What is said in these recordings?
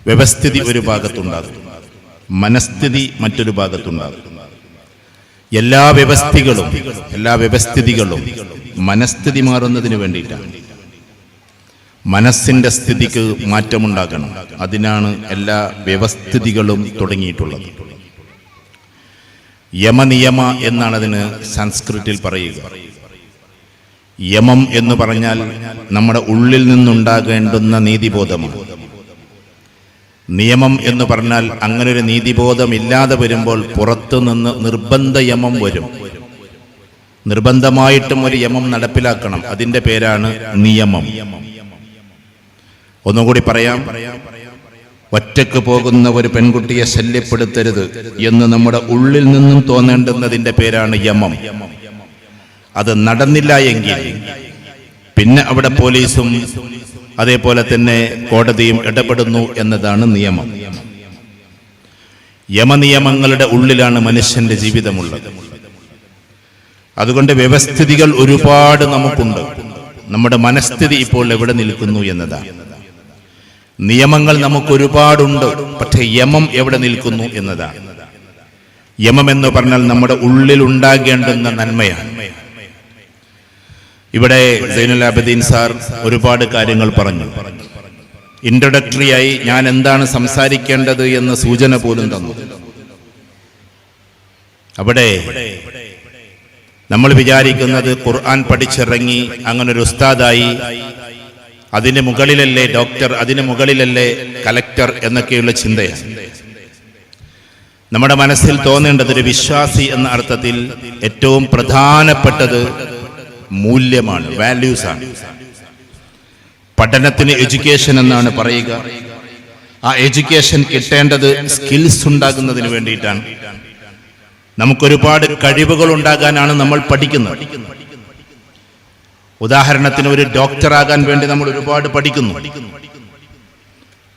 വ്യവസ്ഥിതി ഒരു ഭാഗത്തുണ്ടാകും, മനസ്ഥിതി മറ്റൊരു ഭാഗത്തുണ്ടാകും. എല്ലാ വ്യവസ്ഥിതികളും മനസ്ഥിതി മാറുന്നതിന് വേണ്ടിയിട്ടാണ്. മനസ്സിന്റെ സ്ഥിതിക്ക് മാറ്റമുണ്ടാകണം. അതിനാണ് എല്ലാ വ്യവസ്ഥിതികളും തുടങ്ങിയിട്ടുള്ളത്. യമനിയമ എന്നാണ് അതിന് സംസ്കൃതത്തിൽ പറയുക. യമം എന്ന് പറഞ്ഞാൽ നമ്മുടെ ഉള്ളിൽ നിന്നുണ്ടാകേണ്ടുന്ന നീതിബോധമാണ്. നിയമം എന്ന് പറഞ്ഞാൽ അങ്ങനെ ഒരു നീതിബോധം ഇല്ലാതെ വരുമ്പോൾ പുറത്തു നിന്ന് നിർബന്ധ യമം വരും. നിർബന്ധമായിട്ടും ഒരു യമം നടപ്പിലാക്കണം. അതിന്റെ പേരാണ് നിയമം. ഒന്നുകൂടി പറയാം, ഒറ്റക്ക് പോകുന്ന ഒരു പെൺകുട്ടിയെ ശല്യപ്പെടുത്തരുത് എന്ന് നമ്മുടെ ഉള്ളിൽ നിന്നും തോന്നേണ്ടുന്നതിന്റെ പേരാണ് യമം. അത് നടന്നില്ല എങ്കിൽ പിന്നെ അവിടെ പോലീസും അതേപോലെ തന്നെ കോടതിയും ഇടപെടുന്നു എന്നതാണ് നിയമം. യമനിയമങ്ങളുടെ ഉള്ളിലാണ് മനുഷ്യന്റെ ജീവിതമുള്ളത്. അതുകൊണ്ട് വ്യവസ്ഥിതികൾ ഒരുപാട് നമുക്കുണ്ട്. നമ്മുടെ മനസ്ഥിതി ഇപ്പോൾ എവിടെ നിൽക്കുന്നു എന്നതാണ്. നിയമങ്ങൾ നമുക്കൊരുപാടുണ്ട്, പക്ഷേ യമം എവിടെ നിൽക്കുന്നു എന്നതാണ്. യമം എന്ന് പറഞ്ഞാൽ നമ്മുടെ ഉള്ളിൽ ഉണ്ടാകേണ്ടുന്ന നന്മയാണ്. ഇവിടെ സൈനുൽ ആബിദീൻ സാർ ഒരുപാട് കാര്യങ്ങൾ പറഞ്ഞു. ഇൻട്രൊഡക്ടറിയായി ഞാൻ എന്താണ് സംസാരിക്കേണ്ടത് എന്ന സൂചന പോലും തന്നു. അവിടെ നമ്മൾ വിചാരിക്കുന്നത് ഖുർആൻ പഠിച്ചിറങ്ങി അങ്ങനൊരു ഉസ്താദായി, അതിന് മുകളിലല്ലേ ഡോക്ടർ, അതിന് മുകളിലല്ലേ കലക്ടർ എന്നൊക്കെയുള്ള ചിന്തയാണ്. നമ്മുടെ മനസ്സിൽ തോന്നേണ്ടത് ഒരു വിശ്വാസി എന്ന അർത്ഥത്തിൽ ഏറ്റവും പ്രധാനപ്പെട്ടത് മൂല്യമാണ്, വാല്യൂസ് ആണ്. പഠനത്തിന് എഡ്യൂക്കേഷൻ എന്നാണ് പറയുക. ആ എഡ്യൂക്കേഷൻ കിട്ടേണ്ടത് സ്കിൽസ് ഉണ്ടാകുന്നതിന് വേണ്ടിയിട്ടാണ്. നമുക്കൊരുപാട് കഴിവുകൾ ഉണ്ടാകാനാണ് നമ്മൾ പഠിക്കുന്നത്. ഉദാഹരണത്തിന് ഒരു ഡോക്ടറാകാൻ വേണ്ടി നമ്മൾ ഒരുപാട് പഠിക്കുന്നു.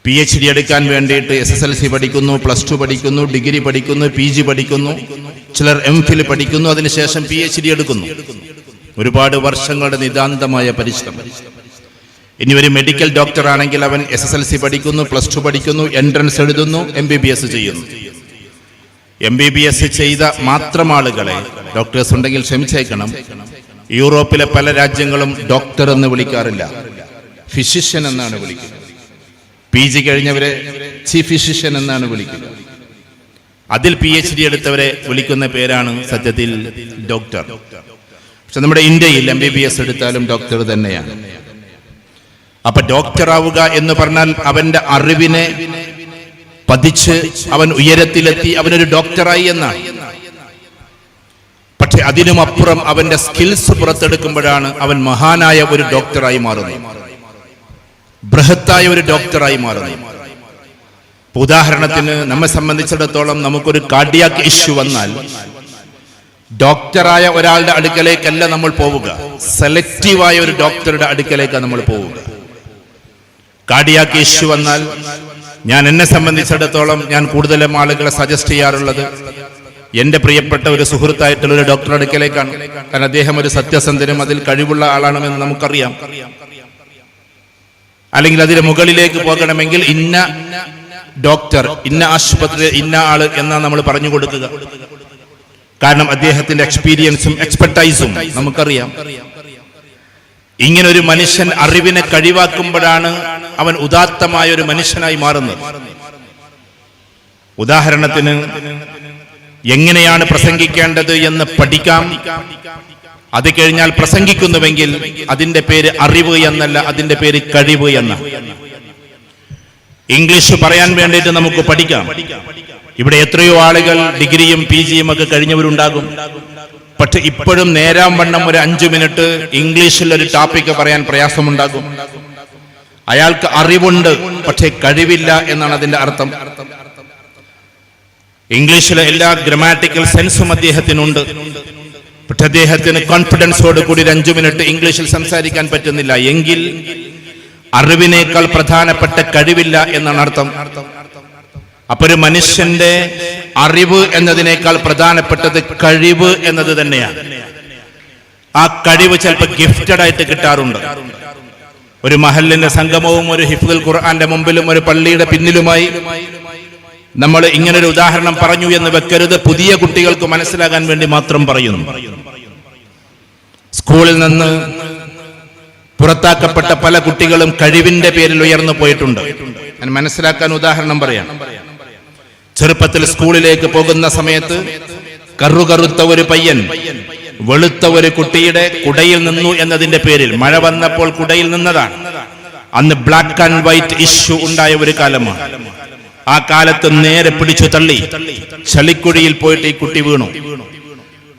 PhD എടുക്കാൻ വേണ്ടിയിട്ട് SSLC പഠിക്കുന്നു, +2 പഠിക്കുന്നു, ഡിഗ്രി പഠിക്കുന്നു, PG പഠിക്കുന്നു, ചിലർ MPhil പഠിക്കുന്നു, അതിനുശേഷം PhD എടുക്കുന്നു. ഒരുപാട് വർഷങ്ങളുടെ നിതാന്തമായ പരിശ്രമം. ഇനി ഒരു മെഡിക്കൽ ഡോക്ടർ ആണെങ്കിൽ അവൻ SSLC പഠിക്കുന്നു, +2 പഠിക്കുന്നു, എൻട്രൻസ് എഴുതുന്നു, MBBS ചെയ്യുന്നു. MBBS ചെയ്ത മാത്രം ആളുകളെ, ഡോക്ടേഴ്സ് ഉണ്ടെങ്കിൽ ക്ഷമിച്ചേക്കണം, യൂറോപ്പിലെ പല രാജ്യങ്ങളും ഡോക്ടർ എന്ന് വിളിക്കാറില്ല, ഫിസിഷ്യൻ എന്നാണ് വിളിക്കുന്നത്. PG കഴിഞ്ഞവരെ ചീഫ് ഫിസിഷ്യൻ എന്നാണ് വിളിക്കുക. അതിൽ PhD എടുത്തവരെ വിളിക്കുന്ന പേരാണ് സത്യത്തിൽ ഡോക്ടർ. പക്ഷെ നമ്മുടെ ഇന്ത്യയിൽ MBBS എടുത്താലും ഡോക്ടർ തന്നെയാണ്. അപ്പൊ ഡോക്ടർ ആവുക എന്ന് പറഞ്ഞാൽ അവന്റെ അറിവിനെ പതിച്ച് അവൻ ഉയരത്തിലെത്തി, അവനൊരു ഡോക്ടറായി എന്നാണ്. പക്ഷെ അതിനുമപ്പുറം അവന്റെ സ്കിൽസ് പുറത്തെടുക്കുമ്പോഴാണ് അവൻ മഹാനായ ഒരു ഡോക്ടറായി മാറുന്നത്, ബൃഹത്തായ ഒരു ഡോക്ടറായി മാറുന്നത്. ഉദാഹരണത്തിന് നമ്മെ സംബന്ധിച്ചിടത്തോളം നമുക്കൊരു കാർഡിയാക് ഇഷ്യൂ വന്നാൽ ഡോക്ടറായ ഒരാളുടെ അടുക്കലേക്കല്ല നമ്മൾ പോവുക, സെലക്റ്റീവായ ഒരു ഡോക്ടറുടെ അടുക്കലേക്കാണ് നമ്മൾ പോവുക. കാർഡിയാക് ഇഷ്യൂ വന്നാൽ എന്നെ സംബന്ധിച്ചിടത്തോളം ഞാൻ കൂടുതലും ആളുകളെ സജസ്റ്റ് ചെയ്യാറുള്ളത് എന്റെ പ്രിയപ്പെട്ട ഒരു സുഹൃത്തായിട്ടുള്ള ഒരു ഡോക്ടറുടെ അടുക്കലേക്കാണ്. കാരണം അദ്ദേഹം ഒരു സത്യസന്ധനും അതിൽ കഴിവുള്ള ആളാണെന്ന് നമുക്കറിയാം. അല്ലെങ്കിൽ അതിന് മുകളിലേക്ക് പോകണമെങ്കിൽ ഇന്ന ഡോക്ടർ, ഇന്ന ആശുപത്രി, ഇന്ന ആള് എന്നാണ് നമ്മൾ പറഞ്ഞു കൊടുക്കുക. കാരണം അദ്ദേഹത്തിന്റെ എക്സ്പീരിയൻസും എക്സ്പെർട്ടൈസും നമുക്കറിയാം. ഇങ്ങനെ ഒരു മനുഷ്യൻ അറിവിനെ കഴിവാക്കുമ്പോഴാണ് അവൻ ഉദാത്തമായ ഒരു മനുഷ്യനായി മാറുന്നത്. ഉദാഹരണത്തിന് എങ്ങനെയാണ് പ്രസംഗിക്കേണ്ടത് എന്ന് പഠിക്കാം. അത് കഴിഞ്ഞാൽ പ്രസംഗിക്കുന്നുവെങ്കിൽ അതിന്റെ പേര് അറിവ് എന്നല്ല, അതിന്റെ പേര് കഴിവ് എന്നാണ്. ഇംഗ്ലീഷ് പറയാൻ വേണ്ടിയിട്ട് നമുക്ക് പഠിക്കാം. ഇവിടെ എത്രയോ ആളുകൾ ഡിഗ്രിയും PGയും ഒക്കെ കഴിഞ്ഞവരുണ്ടാകും. പക്ഷെ ഇപ്പോഴും നേരാം വണ്ണം ഒരു 5 മിനിറ്റ് ഇംഗ്ലീഷിൽ ഒരു ടോപ്പിക്ക് പറയാൻ പ്രയാസമുണ്ടാകും. അയാൾക്ക് അറിവുണ്ട്, പക്ഷെ കഴിവില്ല എന്നാണ് അതിന്റെ അർത്ഥം. ഇംഗ്ലീഷിലെ എല്ലാ ഗ്രാമാറ്റിക്കൽ സെൻസും അദ്ദേഹത്തിനുണ്ട്, പക്ഷെ അദ്ദേഹത്തിന് കോൺഫിഡൻസോട് കൂടി 5 മിനിറ്റ് ഇംഗ്ലീഷിൽ സംസാരിക്കാൻ പറ്റുന്നില്ല എങ്കിൽ അറിവിനേക്കാൾ പ്രധാനപ്പെട്ട കഴിവില്ല എന്നാണ് അർത്ഥം. അപ്പൊ ഒരു മനുഷ്യന്റെ അറിവ് എന്നതിനേക്കാൾ പ്രധാനപ്പെട്ടത് കഴിവ് എന്നത് തന്നെയാണ്. ആ കഴിവ് ചിലപ്പോൾ ഗിഫ്റ്റഡ് ആയിട്ട് കിട്ടാറുണ്ട്. ഒരു മഹല്ലിന്റെ സംഗമവും ഒരു ഹിഫ്ദുൽ ഖുർആന്റെ മുമ്പിലും ഒരു പള്ളിയുടെ പിന്നിലുമായി നമ്മൾ ഇങ്ങനൊരു ഉദാഹരണം പറഞ്ഞു എന്ന് വെക്കരുത്. പുതിയ കുട്ടികൾക്ക് മനസ്സിലാകാൻ വേണ്ടി മാത്രം പറയുന്നു. സ്കൂളിൽ നിന്ന് പുറത്താക്കപ്പെട്ട പല കുട്ടികളും കഴിവിന്റെ പേരിൽ ഉയർന്നു പോയിട്ടുണ്ട്. ഞാൻ മനസ്സിലാക്കാൻ ഉദാഹരണം പറയാം. ചെറുപ്പത്തിൽ സ്കൂളിലേക്ക് പോകുന്ന സമയത്ത് കറുകറുത്ത ഒരു പയ്യൻ വെളുത്ത ഒരു കുട്ടിയുടെ കുടയിൽ നിന്നു എന്നതിന്റെ പേരിൽ, മഴ വന്നപ്പോൾ കുടയിൽ നിന്നതാണ്. അന്ന് ബ്ലാക്ക് ആൻഡ് വൈറ്റ് ഇഷ്യൂ ഉണ്ടായ ഒരു കാലമാണ്. ആ കാലത്ത് നേരെ പിടിച്ചു തള്ളി ചളിക്കുഴിയിൽ പോയിട്ട് ഈ കുട്ടി വീണു.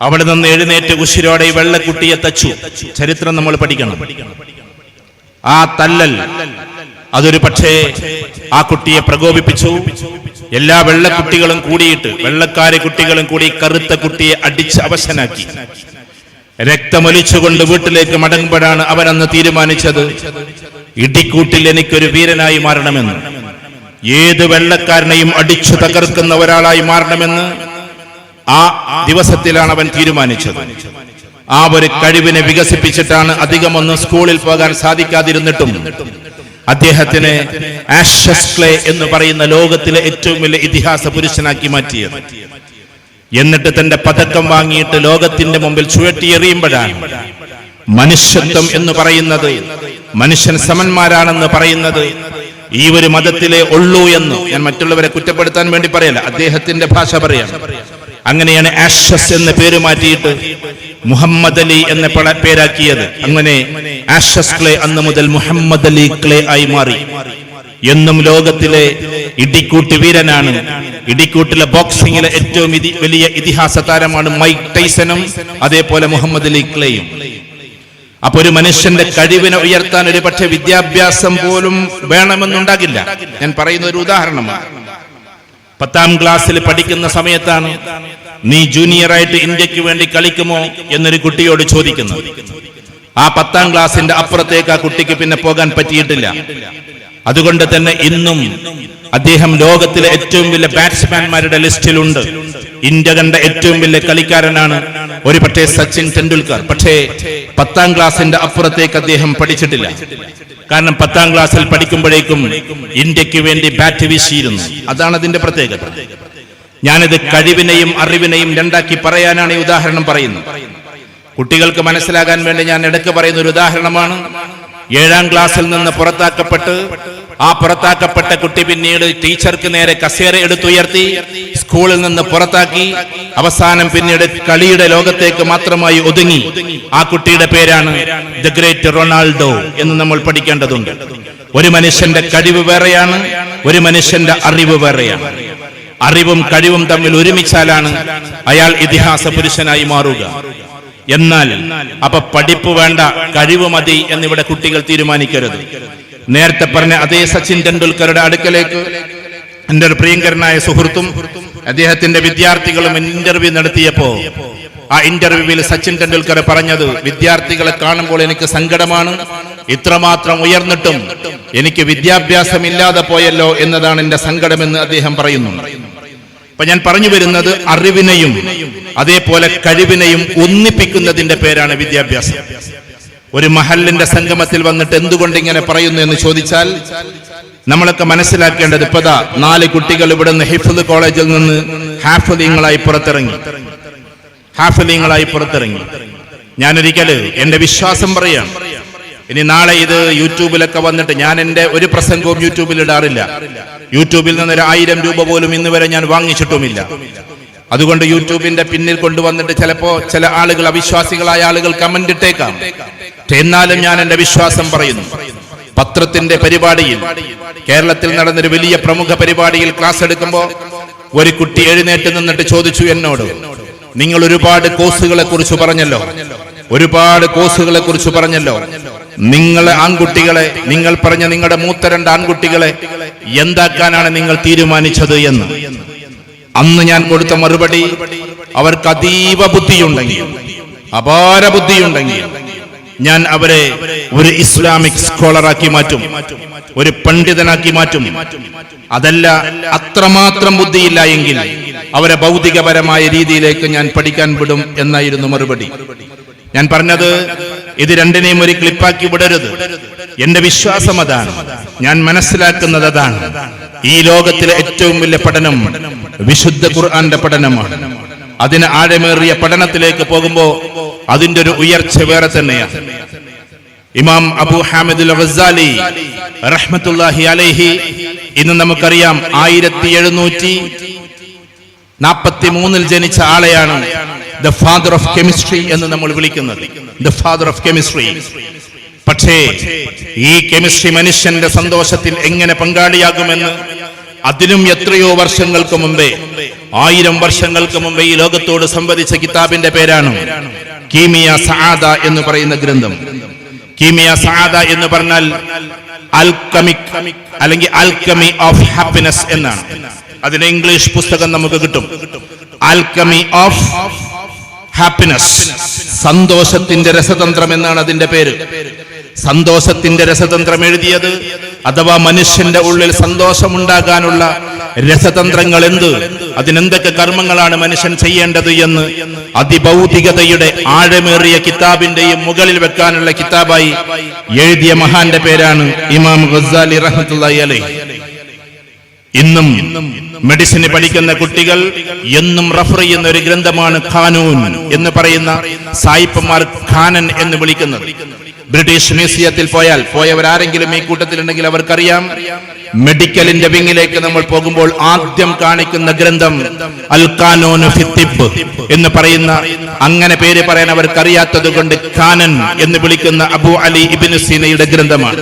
അവിടെ നിന്ന് എഴുന്നേറ്റ് ഉശിരോടെ ഈ വെള്ളക്കുട്ടിയെ തച്ചു. ചരിത്രം നമ്മൾ പഠിക്കണം. ആ തല്ലൽ അതൊരു പക്ഷേ ആ കുട്ടിയെ പ്രകോപിപ്പിച്ചു. എല്ലാ വെള്ളക്കുട്ടികളും കൂടിയിട്ട്, വെള്ളക്കാരെ കുട്ടികളും കൂടി കറുത്ത കുട്ടിയെ അടിച്ച് അവശനാക്കി. രക്തമൊലിച്ചുകൊണ്ട് വീട്ടിലേക്ക് മടങ്ങുമ്പോഴാണ് അവനന്ന് തീരുമാനിച്ചത്, ഇടിക്കൂട്ടിൽ എനിക്കൊരു വീരനായി മാറണമെന്ന്, ഏത് വെള്ളക്കാരനെയും അടിച്ചു തകർക്കുന്ന ഒരാളായി മാറണമെന്ന് ആ ദിവസത്തിലാണ് അവൻ തീരുമാനിച്ചത്. ആ ഒരു കഴിവിനെ വികസിപ്പിച്ചിട്ടാണ് അധികമൊന്നും സ്കൂളിൽ പോകാൻ സാധിക്കാതിരുന്നിട്ടും അദ്ദേഹത്തിനെ ആഷസ് ക്ലേ എന്ന് പറയുന്ന ലോകത്തിലെ ഏറ്റവും വലിയ ഇതിഹാസ പുരുഷനാക്കി മാറ്റിയത്. എന്നിട്ട് തന്റെ പതക്കം വാങ്ങിയിട്ട് ലോകത്തിന്റെ മുമ്പിൽ ചുഴറ്റിയെറിയുമ്പോഴാണ് മനുഷ്യത്വം എന്ന് പറയുന്നത്, മനുഷ്യൻ സമന്മാരാണെന്ന് പറയുന്നത് ഈ ഒരു മതത്തിലെ ഉള്ളൂ എന്ന്. ഞാൻ മറ്റുള്ളവരെ കുറ്റപ്പെടുത്താൻ വേണ്ടി പറയല്ല, അദ്ദേഹത്തിന്റെ ഭാഷ പറയാം. അങ്ങനെയാണ് ആഷസ് എന്ന പേര് മാറ്റിയിട്ട് മുഹമ്മദ് അലി എന്ന പേരാക്കിയത്. അങ്ങനെ ആഷസ് ക്ലേ അന്ന് മുതൽ മുഹമ്മദ് അലി ക്ലേ ആയി മാറി. എന്നും ലോകത്തിലെ ഇടിക്കൂട്ട് വീരനാണ്. ഇടിക്കൂട്ടിലെ ബോക്സിംഗിലെ ഏറ്റവും വലിയ ഇതിഹാസ താരമാണ് മൈക്ക് ടൈസണും അതേപോലെ മുഹമ്മദ് അലി ക്ലേയും. അപ്പൊ ഒരു മനുഷ്യന്റെ കഴിവിനെ ഉയർത്താൻ ഒരു പക്ഷേ വിദ്യാഭ്യാസം പോലും വേണമെന്നുണ്ടാകില്ല. ഞാൻ പറയുന്ന ഒരു ഉദാഹരണമാണ്. 10ാം ക്ലാസ്സിൽ പഠിക്കുന്ന സമയത്താണ് നീ ജൂനിയറായിട്ട് ഇന്ത്യക്ക് വേണ്ടി കളിക്കുമോ എന്നൊരു കുട്ടിയോട് ചോദിക്കുന്നു. ആ 10ാം ക്ലാസിന്റെ അപ്പുറത്തേക്ക് ആ കുട്ടിക്ക് പിന്നെ പോകാൻ പറ്റിയിട്ടില്ല. അതുകൊണ്ട് തന്നെ ഇന്നും അദ്ദേഹം ലോകത്തിലെ ഏറ്റവും വലിയ ബാറ്റ്സ്മാൻമാരുടെ ലിസ്റ്റിലുണ്ട്. ഇന്ത്യ കണ്ട ഏറ്റവും വലിയ കളിക്കാരനാണ് ഒരു പക്ഷേ സച്ചിൻ ടെണ്ടുൽക്കർ. പക്ഷേ 10ാം ക്ലാസിന്റെ അപ്പുറത്തേക്ക് അദ്ദേഹം പഠിച്ചിട്ടില്ല. കാരണം 10ാം ക്ലാസ്സിൽ പഠിക്കുമ്പോഴേക്കും ഇന്ത്യക്ക് വേണ്ടി ബാറ്റ് വീശിയിരുന്നു. അതാണ് അതിന്റെ പ്രത്യേകത. ഞാനിത് കഴിവിനെയും അറിവിനെയും രണ്ടാക്കി പറയാനാണ് ഈ ഉദാഹരണം പറയുന്നത്. കുട്ടികൾക്ക് മനസ്സിലാകാൻ വേണ്ടി ഞാൻ ഇടയ്ക്ക് പറയുന്ന ഒരു ഉദാഹരണമാണ്. 7ാം ക്ലാസ്സിൽ നിന്ന് പുറത്താക്കപ്പെട്ട് ആ പുറത്താക്കപ്പെട്ട കുട്ടി പിന്നീട് ടീച്ചർക്ക് നേരെ കസേര എടുത്തുയർത്തി സ്കൂളിൽ നിന്ന് പുറത്താക്കി. അവസാനം പിന്നീട് കളിയുടെ ലോകത്തേക്ക് മാത്രമായി ഒതുങ്ങി. ആ കുട്ടിയുടെ പേരാണ് ദ ഗ്രേറ്റ് റൊണാൾഡോ എന്ന് നമ്മൾ പഠിക്കേണ്ടതുണ്ട്. ഒരു മനുഷ്യന്റെ കഴിവ് വേറെയാണ്, ഒരു മനുഷ്യന്റെ അറിവ് വേറെയാണ്. അറിവും കഴിവും തമ്മിൽ ഒരുമിച്ചാലാണ് അയാൾ ഇതിഹാസ പുരുഷനായി മാറുക. എന്നാൽ അപ്പൊ പഠിപ്പ് വേണ്ട, കഴിവ് മതി എന്നിവിടെ കുട്ടികൾ തീരുമാനിക്കരുത്. നേരത്തെ പറഞ്ഞ അതേ സച്ചിൻ ടെണ്ടുൽക്കറുടെ അടുക്കലേക്ക് എന്റെ ഒരു പ്രിയങ്കരനായ സുഹൃത്തും അദ്ദേഹത്തിന്റെ വിദ്യാർത്ഥികളും ഇന്റർവ്യൂ നടത്തിയപ്പോ ആ ഇന്റർവ്യൂവിൽ സച്ചിൻ ടെണ്ടുൽക്കർ പറഞ്ഞത്, വിദ്യാർത്ഥികളെ കാണുമ്പോൾ എനിക്ക് സങ്കടമാണ്, ഇത്രമാത്രം ഉയർന്നിട്ടും എനിക്ക് വിദ്യാഭ്യാസം ഇല്ലാതെ പോയല്ലോ എന്നതാണ് എന്റെ സങ്കടമെന്ന് അദ്ദേഹം പറയുന്നു. അപ്പൊ ഞാൻ പറഞ്ഞു വരുന്നത്, അറിവിനെയും അതേപോലെ കഴിവിനെയും ഒന്നിപ്പിക്കുന്നതിന്റെ പേരാണ് വിദ്യാഭ്യാസം. ഒരു മഹല്ലിന്റെ സംഗമത്തിൽ വന്നിട്ട് എന്തുകൊണ്ട് ഇങ്ങനെ പറയുന്നു എന്ന് ചോദിച്ചാൽ നമ്മളൊക്കെ മനസ്സിലാക്കേണ്ടത്, ഇപ്പതാ 4 കുട്ടികൾ ഇവിടുന്ന് ഹിഫ്ദ് കോളേജിൽ നിന്ന് ഹാഫിളീങ്ങളായി പുറത്തിറങ്ങി. ഞാനൊരിക്കല് എന്റെ വിശ്വാസം പറയാം, ഇനി നാളെ ഇത് യൂട്യൂബിലൊക്കെ വന്നിട്ട്, ഞാൻ എന്റെ ഒരു പ്രസംഗവും യൂട്യൂബിൽ ഇടാറില്ല. യൂട്യൂബിൽ നിന്ന് 1000 രൂപ പോലും ഇന്ന് വരെ ഞാൻ വാങ്ങിച്ചിട്ടുമില്ല. അതുകൊണ്ട് യൂട്യൂബിന്റെ പിന്നിൽ കൊണ്ടുവന്നിട്ട് ചിലപ്പോ ചില ആളുകൾ, അവിശ്വാസികളായ ആളുകൾ കമന്റ് ഇട്ടേക്കാം. എന്നാലും ഞാൻ എന്റെ വിശ്വാസം പറയുന്നു. പത്രത്തിന്റെ പരിപാടിയിൽ, കേരളത്തിൽ നടന്നൊരു വലിയ പ്രമുഖ പരിപാടിയിൽ ക്ലാസ് എടുക്കുമ്പോ ഒരു കുട്ടി എഴുന്നേറ്റ് നിന്നിട്ട് ചോദിച്ചു എന്നോട്, നിങ്ങൾ ഒരുപാട് കോഴ്സുകളെ കുറിച്ച് പറഞ്ഞല്ലോ, നിങ്ങളെ ആൺകുട്ടികളെ, നിങ്ങൾ പറഞ്ഞ നിങ്ങളുടെ മൂത്ത 2 ആൺകുട്ടികളെ എന്താക്കാനാണ് നിങ്ങൾ തീരുമാനിച്ചത് എന്ന്. അന്ന് ഞാൻ കൊടുത്ത മറുപടി, അവർക്ക് അതീവ ബുദ്ധിയുണ്ടെങ്കിൽ, അപാര ബുദ്ധിയുണ്ടെങ്കിൽ ഞാൻ അവരെ ഒരു ഇസ്ലാമിക് സ്കോളറാക്കി മാറ്റും, ഒരു പണ്ഡിതനാക്കി മാറ്റും. അതല്ല, അത്രമാത്രം ബുദ്ധിയില്ല എങ്കിൽ അവരെ ഭൗതികപരമായ രീതിയിലേക്ക് ഞാൻ പഠിക്കാൻ വിടും എന്നായിരുന്നു മറുപടി. ഞാൻ പറഞ്ഞത് ഇത് രണ്ടിനെയും ഒരു ക്ലിപ്പാക്കി വിടരുത്. എന്റെ വിശ്വാസം അതാണ്, ഞാൻ മനസ്സിലാക്കുന്നത് അതാണ്. ഈ ലോകത്തിലെ ഏറ്റവും വലിയ പഠനം വിശുദ്ധ ഖുർആന്റെ പഠനമാണ്. അതിന് ആഴമേറിയ പഠനത്തിലേക്ക് പോകുമ്പോ അതിന്റെ ഒരു ഉയർച്ച വേറെ തന്നെയാണ്. ഇമാം അബൂ ഹാമിദ് അൽ ഗസാലി റഹ്മത്തുള്ളാഹി അലൈഹി, ഇന്ന് നമുക്കറിയാം 1743 ജനിച്ച ആളെയാണ് ദ ഫാദർ ഓഫ് കെമിസ്ട്രി എന്ന് നമ്മൾ വിളിക്കുന്നത്. The father of chemistry. പക്ഷേ ഈ കെമിസ്ട്രി മനുഷ്യന്റെ സന്തോഷത്തിൽ എങ്ങനെ പങ്കാളിയാകുമെന്ന് അതിനും എത്രയോ വർഷങ്ങൾക്ക് മുമ്പേ, 1000 വർഷങ്ങൾക്ക് മുമ്പേ ഈ ലോകത്തോട് സംവദിച്ച കിതാബിന്റെ പേരാണ് കീമിയ സആദ എന്ന് പറയുന്ന ഗ്രന്ഥം. കീമിയ സആദ എന്ന് പറഞ്ഞാൽ ആൽക്കമിക് അല്ലെങ്കിൽ ആൽക്കമി ഓഫ് ഹാപ്പിനെസ് എന്നാണ്. അതിന് ഇംഗ്ലീഷ് പുസ്തകം നമുക്ക് കിട്ടും. ആൽക്കമി ഓഫ് ഹാപ്പിനെസ്, സന്തോഷത്തിന്റെ രസതന്ത്രം എന്നാണ് അതിന്റെ പേര്. സന്തോഷത്തിന്റെ രസതന്ത്രം എഴുതിയത്, അഥവാ മനുഷ്യന്റെ ഉള്ളിൽ സന്തോഷമുണ്ടാകാനുള്ള രസതന്ത്രങ്ങൾ എന്ത്, അതിനെന്തൊക്കെ കർമ്മങ്ങളാണ് മനുഷ്യൻ ചെയ്യേണ്ടത് എന്ന് അതിഭൗതികതയുടെ ആഴമേറിയ കിതാബിന്റെയും മുകളിൽ വെക്കാനുള്ള കിതാബായി എഴുതിയ മഹാന്റെ പേരാണ് ഇമാം ഗസാലി റഹ്മത്തുള്ളാഹി അലൈഹി. ഇന്നും മെഡിസിന് പഠിക്കുന്ന കുട്ടികൾ എന്നും റഫർ ചെയ്യുന്ന ഒരു ഗ്രന്ഥമാണ് ഖാനൂൻ എന്ന് പറയുന്ന സായിപ്പന്മാർ ഖാനൻ എന്ന് വിളിക്കുന്നത്. ബ്രിട്ടീഷ് മ്യൂസിയത്തിൽ പോയവരാരെങ്കിലും ഈ കൂട്ടത്തിലുണ്ടെങ്കിൽ അവർക്കറിയാം, മെഡിക്കലിന്റെ വിങ്ങിലേക്ക് നമ്മൾ പോകുമ്പോൾ ആദ്യം കാണിക്കുന്ന ഗ്രന്ഥം അൽ ഖാനൂൻ ഫി തിബ്ബ് എന്ന് പറയുന്ന, അങ്ങനെ പേര് പറയാൻ അവർക്കറിയാത്തത് കൊണ്ട് ഖാനൻ എന്ന് വിളിക്കുന്ന അബൂ അലി ഇബ്നു സീനയുടെ ഗ്രന്ഥമാണ്.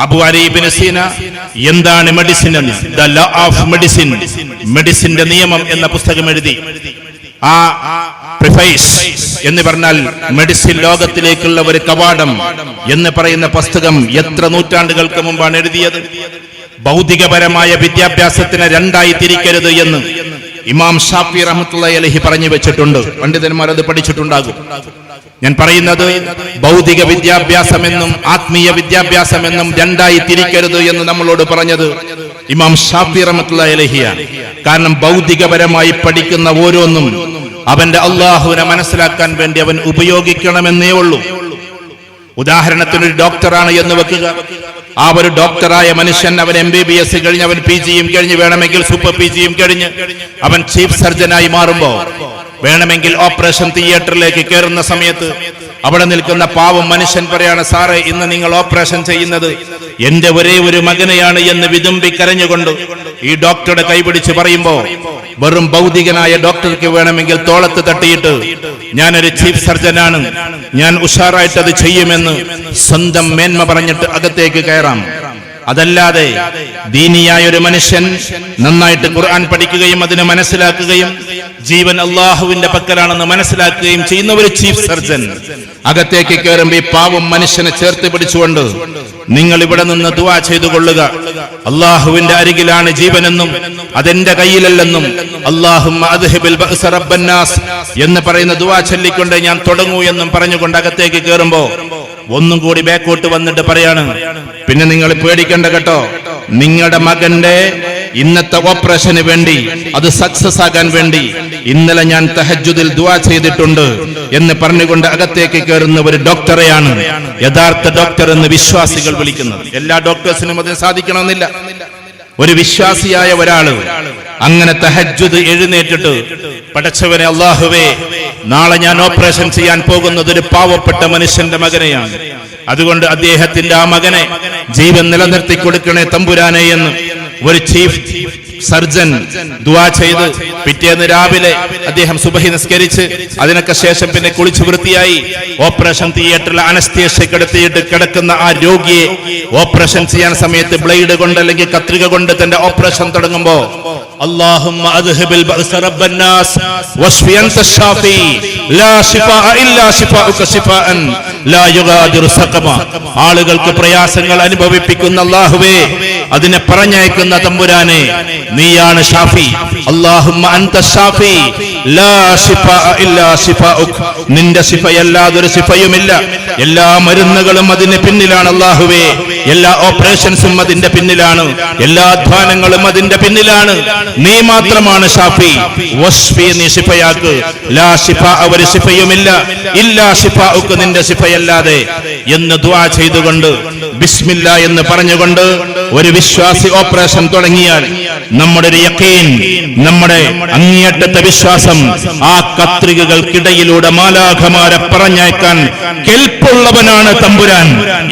അബൂ അലി ഇബ്നു സീന എന്താണ് മെഡിസിൻ എന്ന്, ദ ലോ ഓഫ് മെഡിസിൻ, മെഡിസിന്റെ നിയമം എന്ന പുസ്തകം എഴുതി. ആ പ്രിഫൈസ് എന്ന് പറഞ്ഞാൽ മെഡിസിൻ ലോകത്തിലേക്കുള്ള ഒരു കവാടം എന്ന് പറയുന്ന പുസ്തകം എത്ര നൂറ്റാണ്ടുകൾക്ക് മുമ്പാണ് എഴുതിയത്. ഭൗതികപരമായ വിദ്യാഭ്യാസത്തിനെ രണ്ടായി തിരിക്കരുത് എന്ന് ഇമാം ഷാഫി റഹ്മത്തുള്ളാഹി അലൈഹി പറഞ്ഞു വെച്ചിട്ടുണ്ട്. പണ്ഡിതന്മാർ അത് പഠിച്ചിട്ടുണ്ടാകും. ഞാൻ പറയുന്നത് ഭൗതിക വിദ്യാഭ്യാസമെന്നും ആത്മീയ വിദ്യാഭ്യാസമെന്നും രണ്ടായി തിരിക്കരുത് എന്ന് നമ്മളോട് പറഞ്ഞത് ഇമാം ഷാഫി റഹ്മത്തുള്ളാഹി അലൈഹിയാണ്. കാരണം ഭൗതികപരമായി പഠിക്കുന്ന ഓരോന്നും അവന്റെ അള്ളാഹുവിനെ മനസ്സിലാക്കാൻ വേണ്ടി അവൻ ഉപയോഗിക്കണമെന്നേ ഉള്ളൂ. ഉദാഹരണത്തിന് ഒരു ഡോക്ടറാണ് എന്ന് വെക്കുക. ആ ഒരു ഡോക്ടറായ മനുഷ്യൻ അവൻ MBBS കഴിഞ്ഞ്, അവൻ PGയും കഴിഞ്ഞ്, വേണമെങ്കിൽ സൂപ്പർ PGയും കഴിഞ്ഞ് അവൻ ചീഫ് സർജനായി മാറുമ്പോ, വേണമെങ്കിൽ ഓപ്പറേഷൻ തിയേറ്ററിലേക്ക് കയറുന്ന സമയത്ത് അവിടെ നിൽക്കുന്ന പാവം മനുഷ്യൻ പറയാണ്, സാറേ ഇന്ന് നിങ്ങൾ ഓപ്പറേഷൻ ചെയ്യുന്നത് എന്റെ ഒരേ ഒരു മകനെയാണ് എന്ന് വിതുമ്പി കരഞ്ഞുകൊണ്ട് ഈ ഡോക്ടറുടെ കൈപിടിച്ച് പറയുമ്പോ, വെറും ഭൗതികനായ ഡോക്ടർക്ക് വേണമെങ്കിൽ തോളത്ത് തട്ടിയിട്ട് ഞാനൊരു ചീഫ് സർജനാണ്, ഞാൻ ഉഷാറായിട്ടത് ചെയ്യുമെന്ന് സ്വന്തം മേന്മ പറഞ്ഞിട്ട് അകത്തേക്ക് കയറാം. അതല്ലാതെ ദീനിയായ ഒരു മനുഷ്യൻ നന്നായിട്ട് ഖുർആൻ പഠിക്കുകയും അതിനെ മനസ്സിലാക്കുകയും ജീവൻ അള്ളാഹുവിന്റെ പക്കലാണെന്ന് മനസ്സിലാക്കുകയും ചെയ്യുന്ന ഒരു ചീഫ് സർജൻ അകത്തേക്ക് കയറുമ്പോൾ ഈ പാവം മനുഷ്യനെ ചേർത്ത് പിടിച്ചുകൊണ്ട്, നിങ്ങൾ ഇവിടെ നിന്ന് ദുആ ചെയ്തു കൊള്ളുക, അള്ളാഹുവിന്റെ അരികിലാണ് ജീവനെന്നും അതെന്റെ കയ്യിലല്ലെന്നും അല്ലാഹുമ്മ അദ്ഹിബിൽ ബഅസ റബ്ബന്നാസ് എന്ന് പറയുന്ന ദുആ ചൊല്ലിക്കൊണ്ട് ഞാൻ തുടങ്ങൂ എന്നും പറഞ്ഞുകൊണ്ട് അകത്തേക്ക് കയറുമ്പോ ഒന്നും കൂടി ബാക്കോട്ട് വന്നിട്ട് പറയാണ്, പിന്നെ നിങ്ങൾ പേടിക്കേണ്ട കേട്ടോ, നിങ്ങളുടെ മകന്റെ ഇന്നത്തെ ഓപ്പറേഷന് വേണ്ടി, അത് സക്സസ് ആകാൻ വേണ്ടി ഇന്നലെ ഞാൻ തഹജ്ജുദിൽ ദുആ ചെയ്തിട്ടുണ്ട് എന്ന് പറഞ്ഞുകൊണ്ട് അകത്തേക്ക് കയറുന്ന ഒരു ഡോക്ടറെയാണ് യഥാർത്ഥ ഡോക്ടർ എന്ന് വിശ്വാസികൾ വിളിക്കുന്നത്. എല്ലാ ഡോക്ടേഴ്സിനും അതിന് സാധിക്കണമെന്നില്ല. ഒരു വിശ്വാസിയായ ഒരാള് അങ്ങനെ തഹജ്ജുദ് എഴുന്നേറ്റിട്ട്, പടച്ചവനെ അല്ലാഹുവേ, നാളെ ഞാൻ ഓപ്പറേഷൻ ചെയ്യാൻ പോകുന്നത് ഒരു പാവപ്പെട്ട മനുഷ്യന്റെ മകനെയാണ്, അതുകൊണ്ട് അദ്ദേഹത്തിന്റെ ആ മകനെ ജീവൻ നിലനിർത്തി കൊടുക്കണേ തമ്പുരാനെ എന്ന് ഒരു ചീഫ് സർജൻ ദുആ ചെയ്ത് പിറ്റേന്ന് രാവിലെ അദ്ദേഹം സുബഹി നിസ്കരിച്ച് അതിനൊക്കെ ശേഷം പിന്നെ കുളിച്ചു വൃത്തിയായി ഓപ്പറേഷൻ തിയേറ്ററിൽ അനസ്തേഷ്യ കിടത്തിയിട്ട് കിടക്കുന്ന ആ രോഗിയെ ഓപ്പറേഷൻ ചെയ്യാൻ സമയത്ത് ബ്ലേഡ് കൊണ്ട് അല്ലെങ്കിൽ കത്രിക കൊണ്ട് തന്റെ ഓപ്പറേഷൻ തുടങ്ങുമ്പോ, اللهم اذهب البأس رب الناس واشفي انت الشافي لا شفاء الا شفاؤك شفاء لا يغادر سقما. ആളുകൾക്ക് പ്രയാസങ്ങൾ അനുഭവിപ്പിക്കുന്ന അല്ലാഹുവേ, അതിനെ പറഞ്ഞയക്കുന്ന തമ്പുരാനെ, നീയാണ് ഷാഫി. അല്ലാഹുമ്മ അൻത ഷാഫി ലാ ശിഫാഅ ഇല്ലാ ശിഫാഉക്, നിന്റെ ശിഫയല്ലാതെ ഒരു ശിഫയുമില്ല. എല്ലാ മരുന്നുകളും അതിന് പിന്നിലാണ് അല്ലാഹുവേ, എല്ലാ ഓപ്പറേഷൻസും അതിന്റെ പിന്നിലാണ്, എല്ലാ അധ്വാനങ്ങളും അതിന്റെ പിന്നിലാണ്. നീ മാത്രമാണ് ഷാഫി. വഷ്ഫി, നീ ശിഫയാക്ക്. ലാ ശിഫാഅ, ഒരു ശിഫയുമില്ല. ഇല്ലാ ശിഫാഉക്, നിന്റെ ശിഫയല്ലാതെ എന്ന് ദുആ ചെയ്തുകൊണ്ട് ബിസ്മില്ലാ എന്ന് പറഞ്ഞുകൊണ്ട് ഒരു വിശ്വാസി ഓപ്പറേഷൻ തുടങ്ങിയാൽ നമ്മുടെ ഒരു യഖീൻ, നമ്മുടെ അങ്ങേയറ്റത്തെ വിശ്വാസം ആ കത്രികകൾക്കിടയിലൂടെ മാലാഖമാരെ പറഞ്ഞയക്കാൻ കെൽപ്പുള്ളവനാണ് തമ്പുരാൻ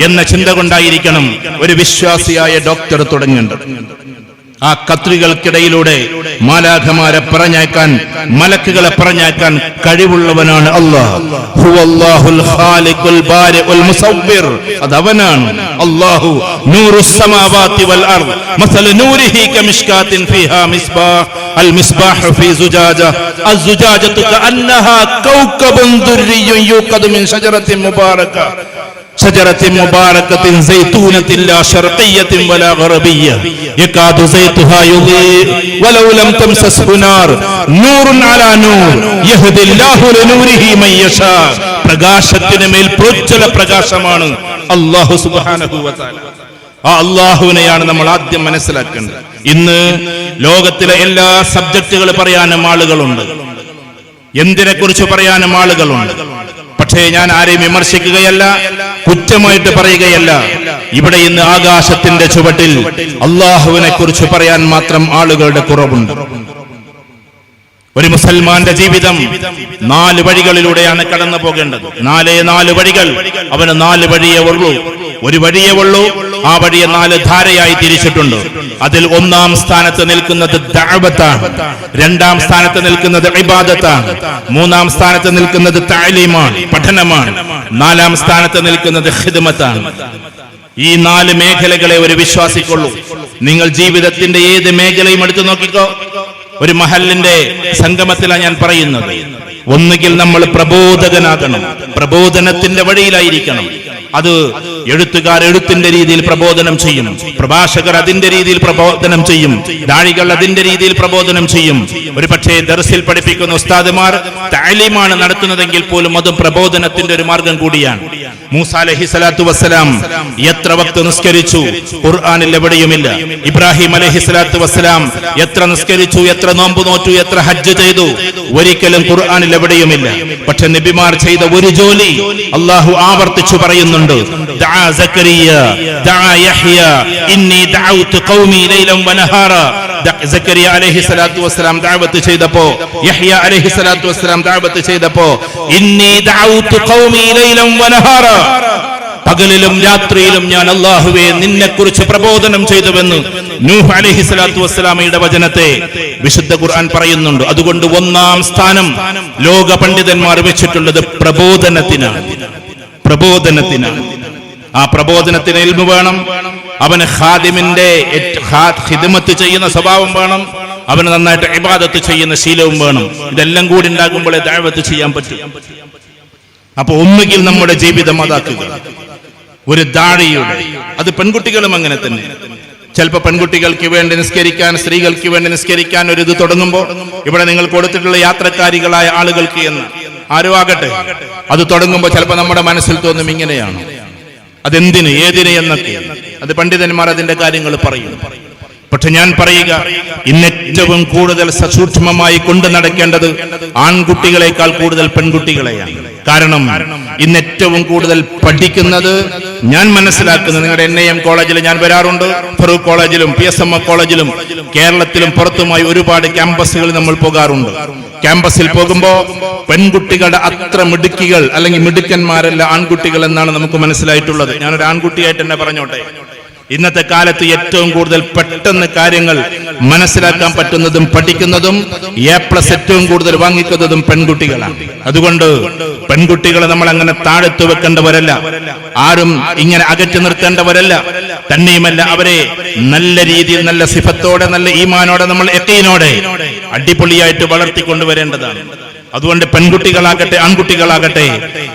എന്ന ചിന്ത കൊണ്ടായിരിക്കണം ഒരു വിശ്വാസിയായ ഡോക്ടർ തുടങ്ങേണ്ടത്. ആ കത്രികൾക്കിടയിലൂടെ മാലാഖമാരെ പറഞ്ഞയക്കാൻ, മലക്കുകളെ പറഞ്ഞയക്കാൻ കഴിവുള്ളവനാണ് അല്ലാഹ്. ഹുവല്ലാഹുൽ ഖാലിഖുൽ ബാരിഉൽ മുസവ്വിർ, അതവനാണ് അല്ലാഹു. നൂറുസ് സമാവാതി വൽ അർദ് മസല നൂരിഹി കമിഷ്കാത്തിൻ ഫീഹാ മിസ്ബാഹ് അൽ മിസ്ബാഹു ഫീ സുജാജ അസ്സുജാജതു കഅന്നഹാ കൗകബുൻ ദുർരിയ്യുൻ യൂഖദു മിൻ ഷജറത്തിൻ മുബാറക ഷജറത്തിൻ മുബാറകത്തിൻ സൈതൂനത്തിൻ ലാ ശർഖിയ്യത്തിൻ വലാ ഗർബിയ്യ യകാദു സൈതുഹാ യുളീ വലൗ ലം തംസസ്ഹു നാർ നൂറുൻ അലാ നൂർ യഹ്ദില്ലാഹു ലിനൂരിഹി മൻ യശാ. പ്രകാശത്തിന് മേൽ പ്രോജ്വല പ്രകാശമാണ് അല്ലാഹു സുബ്ഹാനഹു വ തആല. ആ അല്ലാഹുവിനെയാണ് നമ്മൾ ആദ്യം മനസ്സിലാക്കേണ്ടത്. ഇന്ന് ലോകത്തിലെ എല്ലാ സബ്ജക്റ്റുകൾ പറയാനും ആളുകളുണ്ട്, എന്തിനെ കുറിച്ച് പറയാനും ആളുകളുണ്ട്. പക്ഷേ ഞാൻ ആരെയും വിമർശിക്കുകയല്ല, കുറ്റമായിട്ട് പറയുകയല്ല. ഇവിടെ ഇന്ന് ആകാശത്തിന്റെ ചുവട്ടിൽ അല്ലാഹുവിനെ കുറിച്ച് പറയാൻ മാത്രം ആളുകളുടെ കുറവുണ്ട്. ഒരു മുസൽമാന്റെ ജീവിതം 4 വഴികളിലൂടെയാണ് കടന്നു പോകേണ്ടത്. 4 വഴികൾ. അവന് 4 വഴിയേ ഉള്ളൂ. ഒരു വഴിയേ ഉള്ളൂ. ആ വഴിയെ 4 ധാരയായി തിരിച്ചിട്ടുണ്ട്. അതിൽ 1-ാം സ്ഥാനത്ത് നിൽക്കുന്നത് ദഅവത്താണ്, 2-ാം സ്ഥാനത്ത് നിൽക്കുന്നത് ഇബാദത്താണ്, 3-ാം സ്ഥാനത്ത് നിൽക്കുന്നത് തഅലീമാണ്, പഠനമാണ്, 4-ാം സ്ഥാനത്ത് നിൽക്കുന്നത് ഖിദ്മത്താണ്. ഈ 4 മേഖലകളെ ഒരു വിശ്വാസിക്കുള്ളൂ. നിങ്ങൾ ജീവിതത്തിന്റെ ഏത് മേഖലയും എടുത്തു നോക്കിക്കോ. ഒരു മഹല്ലിന്റെ സംഗമത്തിലാണ് ഞാൻ പറയുന്നത്. ഒന്നുകിൽ നമ്മൾ പ്രബോധകനാകണം, പ്രബോധനത്തിന്റെ വഴിയിലായിരിക്കണം. അത് എഴുത്തുകാർ എഴുത്തിന്റെ രീതിയിൽ പ്രബോധനം ചെയ്യും, പ്രഭാഷകർ അതിന്റെ രീതിയിൽ പ്രബോധനം ചെയ്യും, ദാഴികൾ അതിന്റെ രീതിയിൽ പ്രബോധനം ചെയ്യും. ഒരു പക്ഷേ ദർസിൽ പഠിപ്പിക്കുന്ന ഉസ്താദുമാർ തഅലീമാണ് നടത്തുന്നതെങ്കിൽ പോലും അതും പ്രബോധനത്തിന്റെ ഒരു മാർഗം കൂടിയാണ്. മൂസ അലൈഹിസ്സലാത്തു വസ്സലാം എത്ര വക്ത് നിസ്കരിച്ചു ഖുർആനിൽ എവിടെയുമില്ല. ഇബ്രാഹിം അലൈഹിസ്സലാത്തു വസ്സലാം എത്ര നിസ്കരിച്ചു, എത്ര നോമ്പ് നോറ്റു, എത്ര ഹജ്ജ് ചെയ്തു, ഒരിക്കലും ഖുർആനിൽ എവിടെയുമില്ല. പക്ഷെ നബിമാർ ചെയ്ത ഒരു ജോലി അല്ലാഹു ആവർത്തിച്ചു പറയുന്നുണ്ട്. ദഅ സക്കരിയ ദഅ യഹ്യ ഇന്നി ദഅഉതു ഖൗമി ലൈലൻ വനഹാറ. സക്കരിയ അലൈഹിസ്സലാത്തു വസ്സലാം ദഅവത്ത് ചെയ്തപ്പോ, യഹ്യ അലൈഹിസ്സലാത്തു വസ്സലാം ദഅവത്ത് ചെയ്തപ്പോ ഇന്നി ദഅഉതു ഖൗമി ലൈലൻ വനഹാറ, പകലിലും രാത്രിയിലും ഞാൻ അല്ലാഹുവേ നിന്നെക്കുറിച്ച് പ്രബോധനം ചെയ്തുവെന്ന് നൂഹ് അലൈഹിസ്സലാത്തു വസ്സലാമയുടെ വചനത്തെ വിശുദ്ധ ഖുർആൻ പറയുന്നുണ്ട്. അതുകൊണ്ട് 1-ാം സ്ഥാനം ലോക പണ്ഡിതന്മാർ വെച്ചിട്ടുള്ളത് പ്രബോധനത്തിനാണ്. ആ പ്രബോധനത്തിന് ഇൽമു വേണം. അവന് ഖാദിമിന്റെ ഖിദ്മത്ത് ചെയ്യുന്ന സ്വഭാവം വേണം. അവന് നന്നായിട്ട് ഇബാദത്ത് ചെയ്യുന്ന ശീലവും വേണം. ഇതെല്ലാം കൂടി ഉണ്ടാകുമ്പോഴേ ദഅവത്ത് ചെയ്യാൻ പറ്റും. അപ്പൊ ഒന്നുകിൽ നമ്മുടെ ജീവിതം അതാക്കുക. ഒരു ദാഴിയുടെ, അത് പെൺകുട്ടികളും അങ്ങനെ തന്നെ. ചിലപ്പോൾ പെൺകുട്ടികൾക്ക് വേണ്ടി നിസ്കരിക്കാൻ, സ്ത്രീകൾക്ക് വേണ്ടി നിസ്കരിക്കാൻ ഒരു ഇത് തുടങ്ങുമ്പോൾ ഇവിടെ നിങ്ങൾ കൊടുത്തിട്ടുള്ള യാത്രക്കാരികളായ ആളുകൾക്ക് എന്ന് ആരോ ആകട്ടെ, അത് തുടങ്ങുമ്പോൾ ചിലപ്പോൾ നമ്മുടെ മനസ്സിൽ തോന്നും ഇങ്ങനെയാണ്, അതെന്തിന്, ഏതിന് എന്നൊക്കെ. അത് പണ്ഡിതന്മാർ അതിന്റെ കാര്യങ്ങൾ പറയും. പക്ഷെ ഞാൻ പറയുക, ഇന്നേറ്റവും കൂടുതൽ സസൂക്ഷ്മമായി കൊണ്ടു നടക്കേണ്ടത് ആൺകുട്ടികളെക്കാൾ കൂടുതൽ പെൺകുട്ടികളെയാണ്. കാരണം ഇന്നേറ്റവും കൂടുതൽ പഠിക്കുന്നത്, ഞാൻ മനസ്സിലാക്കുന്നത്, നിങ്ങളുടെ NIM കോളേജിൽ ഞാൻ വരാറുണ്ട്, ഫറൂഖ് കോളേജിലും PSM കോളേജിലും കേരളത്തിലും പുറത്തുമായി ഒരുപാട് ക്യാമ്പസുകളിൽ നമ്മൾ പോകാറുണ്ട്. ക്യാമ്പസിൽ പോകുമ്പോ പെൺകുട്ടികളുടെ അത്ര മിടുക്കികൾ അല്ലെങ്കിൽ മിടുക്കന്മാരല്ല ആൺകുട്ടികൾ എന്നാണ് നമുക്ക് മനസ്സിലായിട്ടുള്ളത്. ഞാനൊരു ആൺകുട്ടിയായിട്ട് തന്നെ പറഞ്ഞോട്ടെ. ഇന്നത്തെ കാലത്ത് ഏറ്റവും കൂടുതൽ പെട്ടെന്ന് കാര്യങ്ങൾ മനസ്സിലാക്കാൻ പറ്റുന്നതും പഠിക്കുന്നതും A+ ഏറ്റവും കൂടുതൽ വാങ്ങിക്കുന്നതും പെൺകുട്ടികളാണ്. അതുകൊണ്ട് പെൺകുട്ടികളെ നമ്മൾ അങ്ങനെ താഴത്തു വെക്കേണ്ടവരല്ല, ആരും ഇങ്ങനെ അകറ്റി നിർത്തേണ്ടവരല്ല. തന്നെയുമല്ല, അവരെ നല്ല രീതിയിൽ, നല്ല സിഫത്തോടെ, നല്ല ഈമാനോടെ, നമ്മൾ യഖീനോടെ അടിപൊളിയായിട്ട് വളർത്തിക്കൊണ്ടുവരേണ്ടതാണ്. അതുകൊണ്ട് പെൺകുട്ടികളാകട്ടെ ആൺകുട്ടികളാകട്ടെ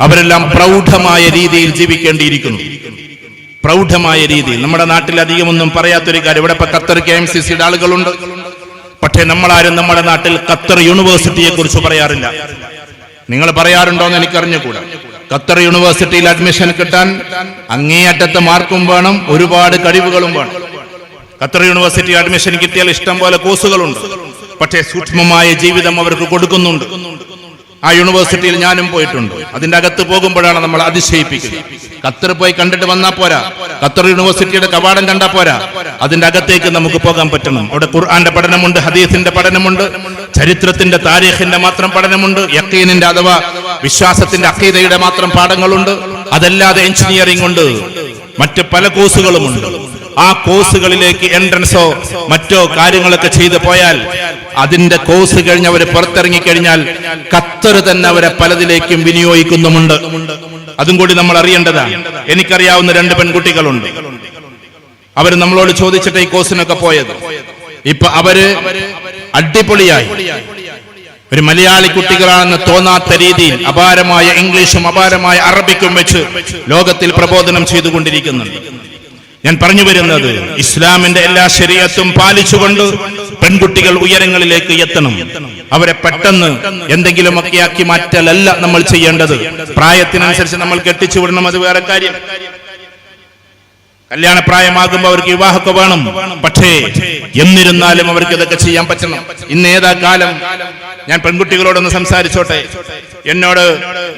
അവരെല്ലാം പ്രൗഢമായ രീതിയിൽ ജീവിക്കേണ്ടിയിരിക്കുന്നു. പ്രൗഢമായ രീതിയിൽ. നമ്മുടെ നാട്ടിൽ അധികമൊന്നും പറയാത്തൊരു കാര്യം, ഇവിടെ ഇപ്പൊ ഖത്തർ KMCCയുടെ ആളുകളുണ്ട്. പക്ഷേ നമ്മളാരും നമ്മുടെ നാട്ടിൽ ഖത്തർ യൂണിവേഴ്സിറ്റിയെ കുറിച്ച് പറയാറില്ല. നിങ്ങൾ പറയാറുണ്ടോന്ന് എനിക്കറിഞ്ഞുകൂടാ. ഖത്തർ യൂണിവേഴ്സിറ്റിയിൽ അഡ്മിഷൻ കിട്ടാൻ അങ്ങേയറ്റത്തെ മാർക്കും വേണം, ഒരുപാട് കഴിവുകളും വേണം. ഖത്തർ യൂണിവേഴ്സിറ്റി അഡ്മിഷൻ കിട്ടിയാൽ ഇഷ്ടം പോലെ കോഴ്സുകളുണ്ട്. പക്ഷേ സൂക്ഷ്മമായ ജീവിതം അവർക്ക് കൊടുക്കുന്നുണ്ട്. ആ യൂണിവേഴ്സിറ്റിയിൽ ഞാനും പോയിട്ടുണ്ട്. അതിന്റെ അകത്ത് പോകുമ്പോഴാണ് നമ്മൾ അതിശയിപ്പിക്കുന്നത്. ഖത്തർ പോയി കണ്ടിട്ട് വന്നാൽ പോരാ, ഖത്തർ യൂണിവേഴ്സിറ്റിയുടെ കവാടം കണ്ടാൽ പോരാ, അതിന്റെ അകത്തേക്ക് നമുക്ക് പോകാൻ പറ്റണം. അവിടെ ഖുർആന്റെ പഠനമുണ്ട്, ഹദീസിന്റെ പഠനമുണ്ട്, ചരിത്രത്തിന്റെ താരീഖിന്റെ മാത്രം പഠനമുണ്ട്, യഖീനിന്റെ അഥവാ വിശ്വാസത്തിന്റെ അഖീദയുടെ മാത്രം പാഠങ്ങളുണ്ട്. അതല്ലാതെ എഞ്ചിനീയറിംഗ് ഉണ്ട്, മറ്റ് പല കോഴ്സുകളുമുണ്ട്. ആ കോഴ്സുകളിലേക്ക് എൻട്രൻസോ മറ്റോ കാര്യങ്ങളൊക്കെ ചെയ്തു പോയാൽ അതിന്റെ കോഴ്സ് കഴിഞ്ഞ് അവർ പുറത്തിറങ്ങി കഴിഞ്ഞാൽ ഖത്തർ തന്നെ അവരെ പലതിലേക്കും വിനിയോഗിക്കുന്നുമുണ്ട്. അതും കൂടി നമ്മൾ അറിയേണ്ടതാണ്. എനിക്കറിയാവുന്ന 2 പെൺകുട്ടികളുണ്ട്. അവർ നമ്മളോട് ചോദിച്ചിട്ട് ഈ കോഴ്സിനൊക്കെ പോയത്. ഇപ്പൊ അവര് അടിപൊളിയായി ഒരു മലയാളി കുട്ടികളാണെന്ന് തോന്നാത്ത രീതിയിൽ അപാരമായ ഇംഗ്ലീഷും അപാരമായ അറബിക്കും വെച്ച് ലോകത്തിൽ പ്രബോധനം ചെയ്തുകൊണ്ടിരിക്കുന്നുണ്ട്. ഞാൻ പറഞ്ഞു വരുന്നത്, ഇസ്ലാമിന്റെ എല്ലാ ശരീഅത്തും പാലിച്ചുകൊണ്ട് പെൺകുട്ടികൾ ഉയരങ്ങളിലേക്ക് എത്തണം. അവരെ പെട്ടെന്ന് എന്തെങ്കിലുമൊക്കെ ആക്കി മാറ്റലല്ല നമ്മൾ ചെയ്യേണ്ടത്. പ്രായത്തിനനുസരിച്ച് നമ്മൾ കെട്ടിച്ചു വിടണം, അത് വേറെ കാര്യം. കല്യാണ പ്രായമാകുമ്പോൾ അവർക്ക് വിവാഹമൊക്കെ വേണം. പക്ഷേ എന്നിരുന്നാലും അവർക്ക് ഇതൊക്കെ ചെയ്യാൻ പറ്റണം. ഇന്ന് ഏതാ കാലം? ഞാൻ പെൺകുട്ടികളോടൊന്ന് സംസാരിച്ചോട്ടെ. എന്നോട്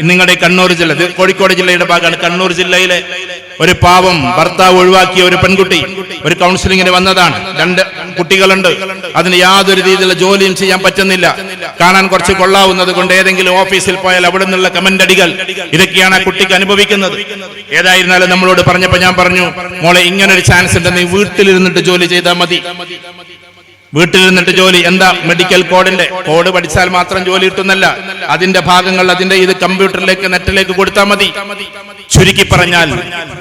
നിങ്ങളുടെ കണ്ണൂർ ജില്ല, കോഴിക്കോട് ജില്ലയുടെ ഭാഗമാണ്. കണ്ണൂർ ജില്ലയിലെ ഒരു പാവം ഭർത്താവ് ഒഴിവാക്കിയ ഒരു പെൺകുട്ടി ഒരു കൗൺസിലിങ്ങിന് വന്നതാണ്. 2 കുട്ടികളുണ്ട്. അതിന് യാതൊരു രീതിയിലുള്ള ജോലിയും ചെയ്യാൻ പറ്റുന്നില്ല. കാണാൻ കുറച്ച് കൊള്ളാവുന്നത് കൊണ്ട് ഏതെങ്കിലും ഓഫീസിൽ പോയാൽ അവിടെ നിന്നുള്ള കമന്റ് അടികൾ, ഇതൊക്കെയാണ് ആ കുട്ടിക്ക് അനുഭവിക്കുന്നത്. ഏതായിരുന്നാലും നമ്മളോട് പറഞ്ഞപ്പോ ഞാൻ പറഞ്ഞു, മോളെ ഇങ്ങനൊരു ചാൻസ് ഉണ്ട്, നീ വീട്ടിലിരുന്നിട്ട് ജോലി ചെയ്താൽ മതി. വീട്ടിലിരുന്നിട്ട് ജോലി എന്താ? മെഡിക്കൽ കോഡിന്റെ കോഡ് പഠിച്ചാൽ മാത്രം ജോലി കിട്ടുന്നല്ല, അതിന്റെ ഭാഗങ്ങൾ അതിന്റെ ഇത് കമ്പ്യൂട്ടറിലേക്ക് നെറ്റിലേക്ക് കൊടുത്താൽ മതി. ചുരുക്കി പറഞ്ഞാൽ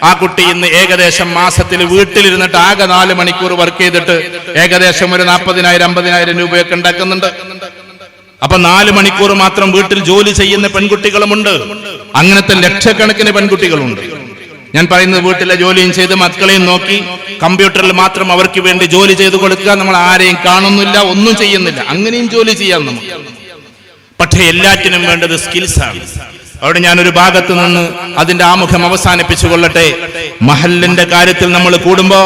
ആ കുട്ടി ഇന്ന് ഏകദേശം മാസത്തിൽ വീട്ടിലിരുന്നിട്ട് ആകെ 4 മണിക്കൂർ വർക്ക് ചെയ്തിട്ട് ഏകദേശം ഒരു 40,000-50,000 രൂപയൊക്കെ ഉണ്ടാക്കുന്നുണ്ട്. അപ്പൊ 4 മണിക്കൂർ മാത്രം വീട്ടിൽ ജോലി ചെയ്യുന്ന പെൺകുട്ടികളുമുണ്ട്. അങ്ങനത്തെ ലക്ഷക്കണക്കിന് പെൺകുട്ടികളുണ്ട്. ഞാൻ പറയുന്നത് വീട്ടിലെ ജോലിയും ചെയ്ത് മക്കളെയും നോക്കി കമ്പ്യൂട്ടറിൽ മാത്രം അവർക്ക് വേണ്ടി ജോലി ചെയ്ത് കൊടുക്കുക. നമ്മൾ ആരെയും കാണുന്നില്ല, ഒന്നും ചെയ്യുന്നില്ല. അങ്ങനെയും ജോലി ചെയ്യാം നമുക്ക്. പക്ഷെ എല്ലാറ്റിനും വേണ്ടത് സ്കിൽസാണ്. അവിടെ ഞാനൊരു ഭാഗത്ത് നിന്ന് അതിന്റെ ആമുഖം അവസാനിപ്പിച്ചു കൊള്ളട്ടെ. മഹല്ലിന്റെ കാര്യത്തിൽ നമ്മൾ കൂടുമ്പോ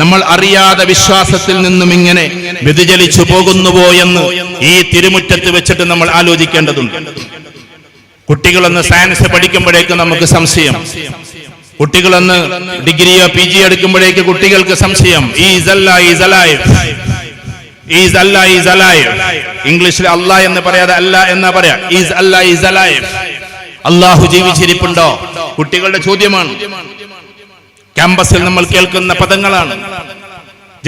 നമ്മൾ അറിയാതെ വിശ്വാസത്തിൽ നിന്നും ഇങ്ങനെ വ്യതിചലിച്ചു പോകുന്നുവോ എന്ന് ഈ തിരുമുറ്റത്ത് വെച്ചിട്ട് നമ്മൾ ആലോചിക്കേണ്ടതുണ്ട്. കുട്ടികളൊന്ന് സയൻസ് പഠിക്കുമ്പോഴേക്കും നമുക്ക് സംശയം. കുട്ടികളൊന്ന് ഡിഗ്രിയോ PG എടുക്കുമ്പോഴേക്ക് കുട്ടികൾക്ക് സംശയം. ഇംഗ്ലീഷിൽ അല്ലാ എന്ന് പറയാതെ അല്ല എന്നാ പറയാ. അല്ലാഹു ജീവിച്ചിരിപ്പുണ്ടോ? കുട്ടികളുടെ ചോദ്യമാണ്. ക്യാമ്പസിൽ നമ്മൾ കേൾക്കുന്ന പദങ്ങളാണ്.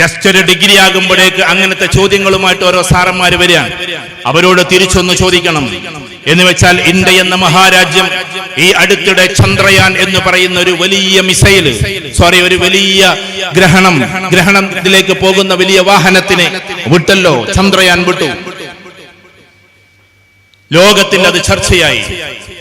ജസ്റ്റ് ഒരു ഡിഗ്രി ആകുമ്പോഴേക്ക് അങ്ങനത്തെ ചോദ്യങ്ങളുമായിട്ട് ഓരോ സാറന്മാര് വരികയാണ്. അവരോട് തിരിച്ചൊന്ന് ചോദിക്കണം. എന്ന് വെച്ചാൽ ഇന്ത്യ എന്ന മഹാരാജ്യം ഈ അടുത്തിടെ ചന്ദ്രയാൻ എന്ന് പറയുന്ന ഒരു വലിയ മിസൈല്, ഒരു വലിയ ഗ്രഹണത്തിലേക്ക് പോകുന്ന വലിയ വാഹനത്തിനെ വിട്ടല്ലോ. ചന്ദ്രയാൻ വിട്ടു. ലോകത്തിൽ അത് ചർച്ചയായി.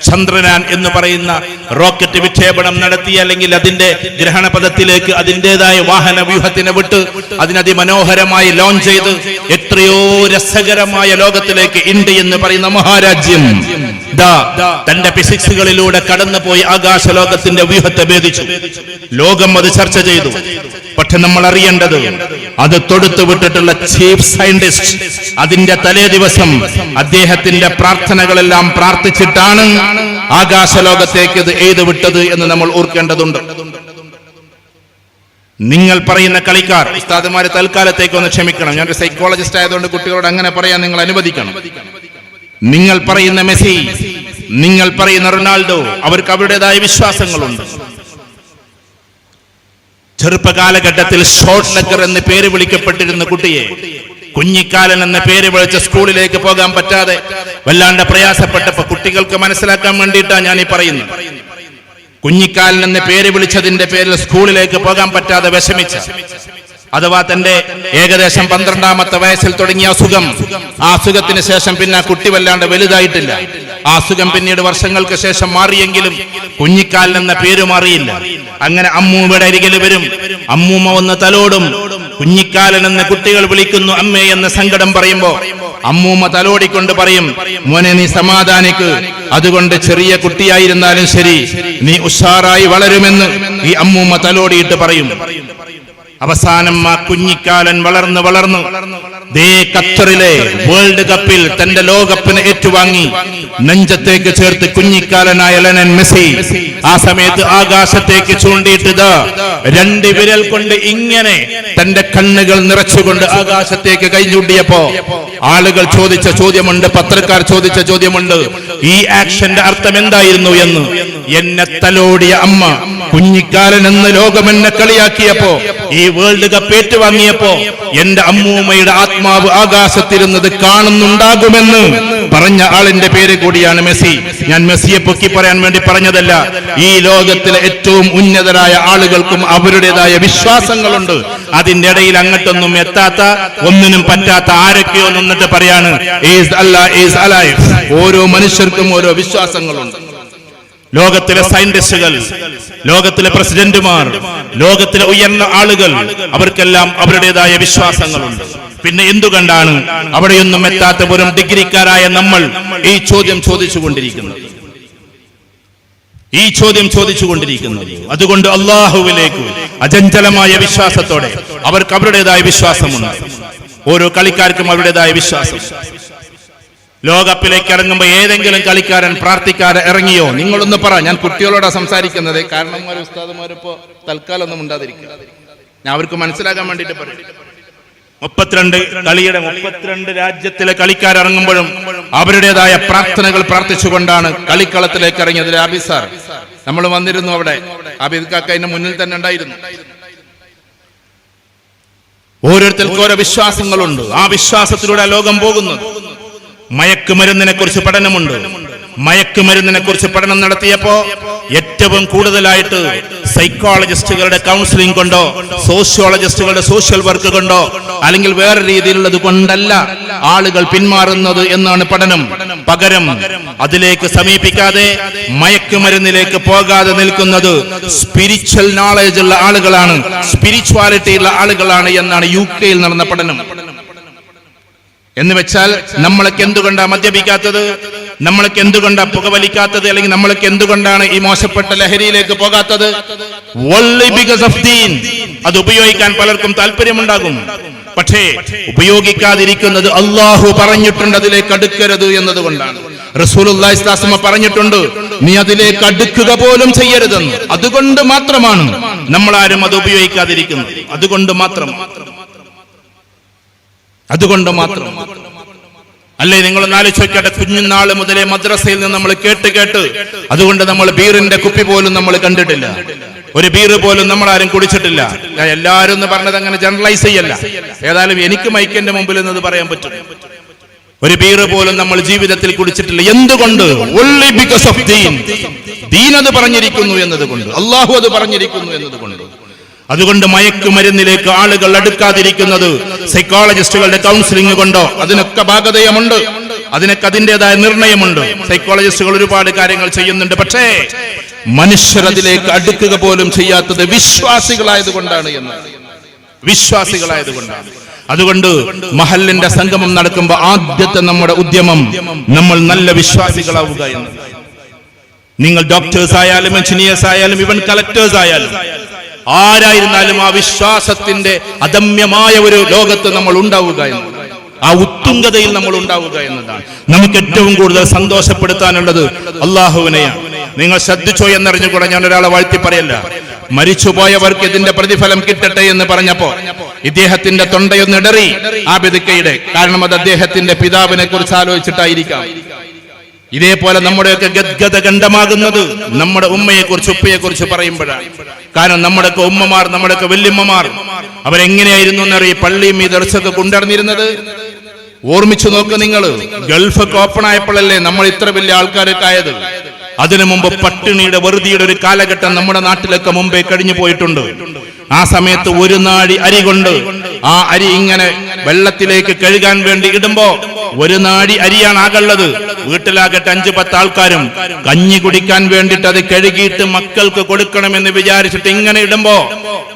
ചന്ദ്രയാൻ എന്ന് പറയുന്ന റോക്കറ്റ് വിക്ഷേപണം നടത്തി, അല്ലെങ്കിൽ അതിന്റെ ഗ്രഹണപഥത്തിലേക്ക് അതിൻ്റെതായ വാഹന വ്യൂഹത്തിനെ വിട്ട് അതിനതിമനോഹരമായി ലോഞ്ച് ചെയ്ത് എത്രയോ രസകരമായ ലോകത്തിലേക്ക് ഇന്ത്യ എന്ന് പറയുന്ന മഹാരാജ്യം തന്റെ ഫിസിക്സുകളിലൂടെ കടന്നുപോയി ആകാശ ലോകത്തിന്റെ വ്യൂഹത്തെ ഭേദിച്ചു. ലോകം അത് ചർച്ച ചെയ്തു. പക്ഷെ നമ്മൾ അറിയേണ്ടത്, അത് തൊടുത്തു വിട്ടിട്ടുള്ള ചീഫ് സയന്റിസ്റ്റ് അതിന്റെ തലേ ദിവസം അദ്ദേഹത്തിന്റെ പ്രാർത്ഥനകളെല്ലാം പ്രാർത്ഥിച്ചിട്ടാണ് ആകാശലോകത്തേക്ക് ഇത് എഴുതി വിട്ടത് എന്ന് നമ്മൾ ഓർക്കേണ്ടതുണ്ട്. നിങ്ങൾ പറയുന്ന കളിക്കാർ, ഉസ്താദുമാരെ തൽക്കാലത്തേക്ക് ഒന്ന് ക്ഷമിക്കണം. ഞാനൊരു സൈക്കോളജിസ്റ്റ് ആയതുകൊണ്ട് കുട്ടികളോട് അങ്ങനെ പറയാൻ നിങ്ങൾ അനുവദിക്കണം. നിങ്ങൾ പറയുന്ന മെസ്സി, നിങ്ങൾ പറയുന്ന റൊണാൾഡോ, അവർക്ക് അവരുടേതായ വിശ്വാസങ്ങളുണ്ട്. ചെറുപ്പകാലഘട്ടത്തിൽ ഷോർട്ട് ലെഗർ എന്ന് പേര് വിളിക്കപ്പെട്ടിരുന്ന കുട്ടിയെ കുഞ്ഞിക്കാലൻ എന്ന പേര് വിളിച്ച സ്കൂളിലേക്ക് പോകാൻ പറ്റാതെ വല്ലാണ്ട് പ്രയാസപ്പെട്ടപ്പോ കുട്ടികൾക്ക് മനസ്സിലാക്കാൻ വേണ്ടിയിട്ടാണ് ഞാൻ ഈ പറയുന്നത്. കുഞ്ഞിക്കാലൻ എന്ന പേര് വിളിച്ചതിന്റെ പേരിൽ സ്കൂളിലേക്ക് പോകാൻ പറ്റാതെ വിഷമിച്ച, അഥവാ തന്റെ ഏകദേശം 12ാമത്തെ വയസ്സിൽ തുടങ്ങിയ അസുഖം, ആ അസുഖത്തിന് ശേഷം പിന്നെ കുട്ടി വല്ലാണ്ട് വലുതായിട്ടില്ല. ആ അസുഖം പിന്നീട് വർഷങ്ങൾക്ക് ശേഷം മാറിയെങ്കിലും കുഞ്ഞിക്കാലൻ എന്ന പേര് മാറിയില്ല. അങ്ങനെ അമ്മൂമ്മയുടെ അരികിൽ വരും, അമ്മൂമ്മ ഒന്ന് തലോടും, കുഞ്ഞിക്കാലൻ എന്ന് കുട്ടികൾ വിളിക്കുന്നു അമ്മേ എന്ന സങ്കടം പറയുമ്പോ അമ്മൂമ്മ തലോടിക്കൊണ്ട് പറയും, മോനെ നീ സമാധാനിക്ക്, അതുകൊണ്ട് ചെറിയ കുട്ടിയായിരുന്നാലും ശരി നീ ഉഷാറായി വളരുമെന്ന് ഈ അമ്മൂമ്മ തലോടിയിട്ട് പറയും. അവസാനം ആ കുഞ്ഞിക്കാലൻ വളർന്നു ദേ ഖത്തറിലെ വേൾഡ് കപ്പിൽ തന്റെ ലോകകപ്പിന് ഏറ്റുവാങ്ങി നെഞ്ചത്തേക്ക് ചേർത്ത് കുഞ്ഞിക്കാലനായ ലയണൽ മെസ്സി ആ സമയത്ത് ആകാശത്തേക്ക് ചൂണ്ടിയിട്ട് രണ്ട് വിരൽ കൊണ്ട് ഇങ്ങനെ തന്റെ കണ്ണുകൾ നിറച്ചുകൊണ്ട് ആകാശത്തേക്ക് കൈ ചൂണ്ടിയപ്പോ ആളുകൾ ചോദിച്ച ചോദ്യമുണ്ട്, പത്രക്കാർ ചോദിച്ച ചോദ്യമുണ്ട്, ഈ ആക്ഷന്റെ അർത്ഥം എന്തായിരുന്നു എന്ന്. എന്നെ തലോടിയ അമ്മ കുഞ്ഞിക്കാലൻ എന്ന് ലോകം എന്നെ കളിയാക്കിയപ്പോ, ഈ വേൾഡ് കപ്പ് ഏറ്റുവാങ്ങിയപ്പോ എന്റെ അമ്മൂമ്മയുടെ ആത്മാവ് ആകാശത്തിരുന്നത് കാണുന്നുണ്ടാകുമെന്ന് പറഞ്ഞ ആളിന്റെ പേര് കൂടിയാണ് മെസ്സി. ഞാൻ മെസ്സിയെ പൊക്കി പറയാൻ വേണ്ടി പറഞ്ഞതല്ല. ഈ ലോകത്തിലെ ഏറ്റവും ഉന്നതരായ ആളുകൾക്കും അവരുടേതായ വിശ്വാസങ്ങളുണ്ട്. അതിന്റെ ഇടയിൽ അങ്ങോട്ടൊന്നും എത്താത്ത, ഒന്നിനും പറ്റാത്ത ആരൊക്കെയോ നിന്നിട്ട് പറയാണ് Allah is alive. ഓരോ മനുഷ്യർക്കും ഓരോ വിശ്വാസങ്ങളുണ്ട്. ലോകത്തിലെ സയന്റിസ്റ്റുകൾ, ലോകത്തിലെ പ്രസിഡന്റുമാർ, ലോകത്തിലെ ഉയർന്ന ആളുകൾ, അവർക്കെല്ലാം അവരുടേതായ വിശ്വാസങ്ങളുണ്ട്. പിന്നെ എന്തുകൊണ്ടാണ് അവിടെയൊന്നും എത്താത്ത വെറും ഡിഗ്രിക്കാരായ നമ്മൾ ഈ ചോദ്യം ചോദിച്ചുകൊണ്ടിരിക്കുന്നത്? അതുകൊണ്ട് അള്ളാഹുവിലേക്ക് അചഞ്ചലമായ വിശ്വാസത്തോടെ, അവർക്ക് അവരുടേതായ വിശ്വാസമുണ്ട്. ഓരോ കളിക്കാർക്കും അവരുടേതായ വിശ്വാസം. ലോകകപ്പിലേക്ക് ഇറങ്ങുമ്പോൾ ഏതെങ്കിലും കളിക്കാരൻ പ്രാർത്ഥിക്കാതെ ഇറങ്ങിയോ? നിങ്ങളൊന്ന് പറ. ഞാൻ കുട്ടികളോടാ സംസാരിക്കുന്നത്, കാരണം ഉസ്താദുമാരിപ്പോ തൽക്കാലം ഒന്നും ഉണ്ടാതിരിക്കുക, ഞാൻ അവർക്ക് മനസ്സിലാക്കാൻ വേണ്ടിട്ട് പറയും. 32 രാജ്യത്തിലെ കളിക്കാർ ഇറങ്ങുമ്പോഴും അവരുടേതായ പ്രാർത്ഥനകൾ പ്രാർത്ഥിച്ചുകൊണ്ടാണ് കളിക്കളത്തിലേക്ക് ഇറങ്ങിയത്. ആബിദ് സാർ, നമ്മൾ വന്നിരുന്നു അവിടെ, ആബിദ് കാക്ക അതിന്റെ മുന്നിൽ തന്നെ ഉണ്ടായിരുന്നു. ഓരോരുത്തർക്കും ഓരോ വിശ്വാസങ്ങളുണ്ട്. ആ വിശ്വാസത്തിലൂടെ ലോകം പോകുന്നത്. മയക്കുമരുന്നിനെ കുറിച്ച് പഠനമുണ്ട്. മയക്കുമരുന്നിനെ കുറിച്ച് പഠനം നടത്തിയപ്പോ ഏറ്റവും കൂടുതലായിട്ട് സൈക്കോളജിസ്റ്റുകളുടെ കൗൺസിലിംഗ് കൊണ്ടോ സോഷ്യോളജിസ്റ്റുകളുടെ സോഷ്യൽ വർക്ക് കൊണ്ടോ അല്ലെങ്കിൽ വേറെ രീതിയിലുള്ളത് കൊണ്ടല്ല ആളുകൾ പിന്മാറുന്നത് എന്നാണ് പഠനം. പകരം അതിലേക്ക് സമീപിക്കാതെ മയക്കുമരുന്നിലേക്ക് പോകാതെ നിൽക്കുന്നത് സ്പിരിച്വൽ നോളജ് ഉള്ള ആളുകളാണ്, സ്പിരിച്വാലിറ്റി ഉള്ള ആളുകളാണ് എന്നാണ് UK നടന്ന പഠനം. എന്ന് വെച്ചാൽ നമ്മളൊക്കെ എന്തുകൊണ്ടാ മദ്യപിക്കാത്തത്, നമ്മളൊക്കെ എന്തുകൊണ്ടാ പുകവലിക്കാത്തത്, അല്ലെങ്കിൽ നമ്മളൊക്കെ എന്തുകൊണ്ടാണ് ഈ മോശപ്പെട്ട ലഹരിയിലേക്ക് പോകാത്തത്? Only because of deen. അത് ഉപയോഗിക്കാൻ പലർക്കും താല്പര്യമുണ്ടാകും, പക്ഷേ ഉപയോഗിക്കാതിരിക്കുന്നത് അള്ളാഹു പറഞ്ഞിട്ടുണ്ട് അതിലേക്ക് അടുക്കരുത് എന്നതുകൊണ്ടാണ്. റസൂലുള്ളാഹി സ്വല്ലല്ലാഹു അലൈഹി വസല്ലം പറഞ്ഞിട്ടുണ്ട് നീ അതിലേക്ക് അടുക്കുക പോലും ചെയ്യരുതെന്ന്. അതുകൊണ്ട് മാത്രമാണ് നമ്മളാരും അത് ഉപയോഗിക്കാതിരിക്കുന്നത്. അതുകൊണ്ട് മാത്രം അല്ലേ? നിങ്ങളൊന്ന് ആലോചിക്കട്ടെ, കുഞ്ഞുനാള് മുതലേ മദ്രസയിൽ നിന്ന് നമ്മൾ കേട്ട് അതുകൊണ്ട് നമ്മൾ ബീറിന്റെ കുപ്പി പോലും നമ്മൾ കണ്ടിട്ടില്ല, ഒരു ബീറ് പോലും നമ്മൾ ആരും കുടിച്ചിട്ടില്ല. എല്ലാവരും എന്ന് പറഞ്ഞത് അങ്ങനെ ജനറലൈസ് ചെയ്യല്ല, ഏതായാലും എനിക്ക് മൈക്കിന്റെ മുമ്പിൽ എന്നത് പറയാൻ പറ്റും. ഒരു ബീറ് പോലും നമ്മൾ ജീവിതത്തിൽ കുടിച്ചിട്ടില്ല. എന്തുകൊണ്ട്? Only because of deen. ദീൻ അത് പറഞ്ഞിരിക്കുന്നു എന്നതുകൊണ്ട്, അള്ളാഹു അത് പറഞ്ഞിരിക്കുന്നു എന്നതുകൊണ്ട്. അതുകൊണ്ട് മയക്കുമരുന്നിലേക്ക് ആളുകൾ അടുക്കാതിരിക്കുന്നത് സൈക്കോളജിസ്റ്റുകളുടെ കൗൺസിലിംഗ് കൊണ്ടോ അതിനൊക്കെ ഭാഗതയമുണ്ട്, അതിനൊക്കെ അതിൻ്റെതായ നിർണയമുണ്ട്. സൈക്കോളജിസ്റ്റുകൾ ഒരുപാട് കാര്യങ്ങൾ ചെയ്യുന്നുണ്ട്, പക്ഷേ മനുഷ്യർ അതിലേക്ക് അടുക്കുക പോലും ചെയ്യാത്തത് വിശ്വാസികളായതുകൊണ്ടാണ്. അതുകൊണ്ട് മഹല്ലിന്റെ സംഗമം നടക്കുമ്പോൾ ആദ്യത്തെ നമ്മുടെ ഉദ്യമം നമ്മൾ നല്ല വിശ്വാസികളാവുക എന്ന്. നിങ്ങൾ ഡോക്ടേഴ്സ് ആയാലും എഞ്ചിനീയേഴ്സ് ആയാലും ഇവൻ കളക്ടേഴ്സ് ആയാലും ആരായിരുന്നാലും ആ വിശ്വാസത്തിന്റെ അദമ്യമായ ഒരു ലോകത്ത് നമ്മൾ ഉണ്ടാവുക എന്ന്, ആ ഉത്തുംഗതയിൽ നമ്മൾ ഉണ്ടാവുക എന്നതാണ് നമുക്ക് ഏറ്റവും കൂടുതൽ സന്തോഷപ്പെടുത്താനുള്ളത് അള്ളാഹുവിനെയാണ്. നിങ്ങൾ ശ്രദ്ധിച്ചോ എന്നറിഞ്ഞുകൂടെ ഞാൻ ഒരാളെ വാഴ്ത്തി പറയല്ല. മരിച്ചുപോയവർക്ക് ഇതിന്റെ പ്രതിഫലം കിട്ടട്ടെ എന്ന് പറഞ്ഞപ്പോ ഇദ്ദേഹത്തിന്റെ തൊണ്ടയൊന്നിടറി ആബിദക്കയുടെ, കാരണം അത് അദ്ദേഹത്തിന്റെ പിതാവിനെ കുറിച്ച് ആലോചിച്ചിട്ടായിരിക്കാം. ഇതേപോലെ നമ്മുടെയൊക്കെ ഗദ്ഗത ഗണ്ഡമാകുന്നത് നമ്മുടെ ഉമ്മയെ കുറിച്ച് ഉപ്പയെ കുറിച്ച് പറയുമ്പോഴാണ്. കാരണം നമ്മുടെയൊക്കെ ഉമ്മമാർ, നമ്മുടെയൊക്കെ വല്യമ്മമാർ അവരെങ്ങനെയായിരുന്നു എന്നറിയ പള്ളിയും ഈ ദർശൊക്കെ കൊണ്ടുനടന്നിരുന്നത്. ഓർമ്മിച്ചു നോക്ക് നിങ്ങൾ, ഗൾഫൊക്കെ ഓപ്പൺ ആയപ്പോഴല്ലേ നമ്മൾ ഇത്ര വലിയ ആൾക്കാരൊക്കെ ആയത്. അതിനു മുമ്പ് പട്ടിണിയുടെ വെറുതിയുടെ ഒരു കാലഘട്ടം നമ്മുടെ നാട്ടിലൊക്കെ മുമ്പേ കഴിഞ്ഞു പോയിട്ടുണ്ട്. ആ സമയത്ത് ഒരു നാഴി അരി കൊണ്ട് ആ അരി ഇങ്ങനെ വെള്ളത്തിലേക്ക് കഴുകാൻ വേണ്ടി ഇടുമ്പോ ഒരു നാഴി അരിയാണ് ആകുള്ളത്. വീട്ടിലാകട്ടെ 5-10 ആൾക്കാരും കഞ്ഞി കുടിക്കാൻ വേണ്ടിട്ട് അത് കഴുകിയിട്ട് മക്കൾക്ക് കൊടുക്കണമെന്ന് വിചാരിച്ചിട്ട് ഇങ്ങനെ ഇടുമ്പോ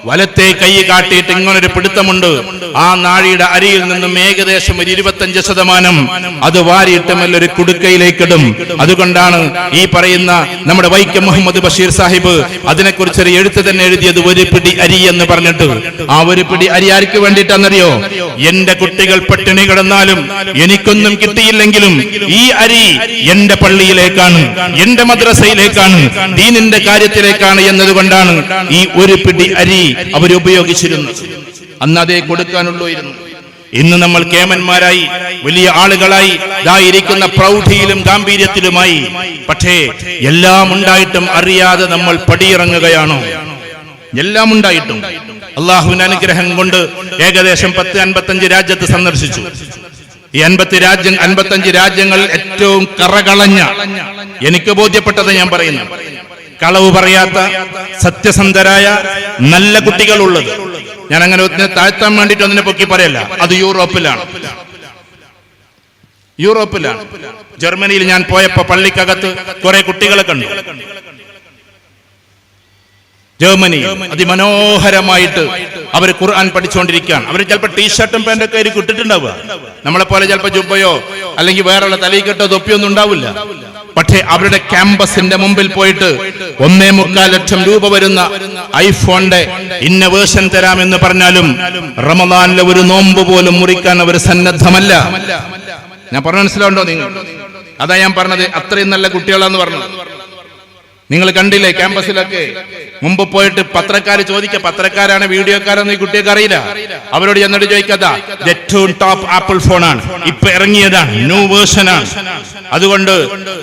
വലത്തെ കൈ കാട്ടിയിട്ട് ഇങ്ങനൊരു പിടുത്തമുണ്ട്. ആ നാഴിയുടെ അരിയിൽ നിന്നും ഏകദേശം ഒരു 25% അത് വാരിയിട്ട് ഒരു കുടുക്കയിലേക്കിടും. അതുകൊണ്ടാണ് ഈ പറയുന്ന നമ്മുടെ വൈക്കം മുഹമ്മദ് ബഷീർ സാഹിബ് അതിനെക്കുറിച്ചൊരു എഴുത്ത് തന്നെ എഴുതിയത്, ഒരു പിടി അരി എന്ന് പറഞ്ഞിട്ട്. ആ ഒരു പിടി അരി ആർക്ക് വേണ്ടിയിട്ടാണെന്നറിയോ? എന്റെ കുട്ടികൾ പട്ടിണി കിടന്നാലും എനിക്കൊന്നും കിട്ടിയില്ലെങ്കിലും ഈ അരി എന്റെ പള്ളിയിലേക്കാണ്, എന്റെ മദ്രസയിലേക്കാണ്, ദീനിന്റെ കാര്യത്തിലേക്കാണ് എന്നതുകൊണ്ടാണ് ഈ ഒരു പിടി അരി അവർ ഉപയോഗിച്ചിരുന്നത്. അന്ന് അതേ കൊടുക്കാനുള്ളൂ. ഇന്ന് നമ്മൾ കേമന്മാരായി, വലിയ ആളുകളായി, ഇരിക്കുന്ന പ്രൗഢിയിലും ഗാംഭീര്യത്തിലുമായി. പക്ഷേ എല്ലാം ഉണ്ടായിട്ടും അറിയാതെ നമ്മൾ പടിയിറങ്ങുകയാണോ? എല്ലാം ഉണ്ടായിട്ടും. അള്ളാഹുവിന്റെ അനുഗ്രഹം കൊണ്ട് ഏകദേശം 10-55 രാജ്യത്ത് സന്ദർശിച്ചു. ഈ 55 രാജ്യങ്ങൾ ഏറ്റവും കറകളഞ്ഞ, എനിക്ക് ബോധ്യപ്പെട്ടത് ഞാൻ പറയുന്നു, കളവ് പറയാത്ത സത്യസന്ധരായ നല്ല കുട്ടികളുള്ളത്. ഞാൻ അങ്ങനെ താഴ്ത്താൻ വേണ്ടിയിട്ട് അതിനെ പൊക്കി പറയല്ല. അത് യൂറോപ്പിലാണ്. ജർമ്മനിയിൽ ഞാൻ പോയപ്പോ പള്ളിക്കകത്ത് കുറെ കുട്ടികളെ കണ്ടു. ജർമ്മനി അതിമനോഹരമായിട്ട് അവർ ഖുർആൻ പഠിച്ചുകൊണ്ടിരിക്കുകയാണ്. അവർ ചിലപ്പോൾ ടീഷർട്ടും പാന്റൊക്കെ ആയിരിക്കും ഇട്ടിട്ടുണ്ടാവുക. നമ്മളെ പോലെ ചിലപ്പോൾ ജുബ്ബയോ അല്ലെങ്കിൽ വേറെയുള്ള തലയിക്കെട്ടോ തൊപ്പിയൊന്നും ഉണ്ടാവില്ല. പക്ഷേ അവരുടെ ക്യാമ്പസിന്റെ മുമ്പിൽ പോയിട്ട് 1.25 ലക്ഷം രൂപ വരുന്ന ഐഫോണിന്റെ ഇന്ന വേർഷൻ തരാമെന്ന് പറഞ്ഞാലും റമദാനിലെ ഒരു നോമ്പ് പോലും മുറിക്കാൻ അവർ സന്നദ്ധമല്ല. ഞാൻ പറഞ്ഞ മനസ്സിലാവുണ്ടോ നിങ്ങൾ? അതാ ഞാൻ പറഞ്ഞത്, അത്രയും നല്ല കുട്ടികളാന്ന് പറഞ്ഞത്. നിങ്ങൾ കണ്ടില്ലേ ക്യാമ്പസിലൊക്കെ മുമ്പ് പോയിട്ട് പത്രക്കാർ ചോദിക്കുക, പത്രക്കാരാണ് വീഡിയോക്കാരാന്ന് ഈ കുട്ടിയൊക്കെ അറിയില്ല. അവരോട് എന്നിട്ട് ചോദിക്കാത്ത ഏറ്റവും ടോപ്പ് ആപ്പിൾ ഫോണാണ്, ഇപ്പൊ ഇറങ്ങിയതാണ്, ന്യൂ വേർഷൻ ആണ്, അതുകൊണ്ട്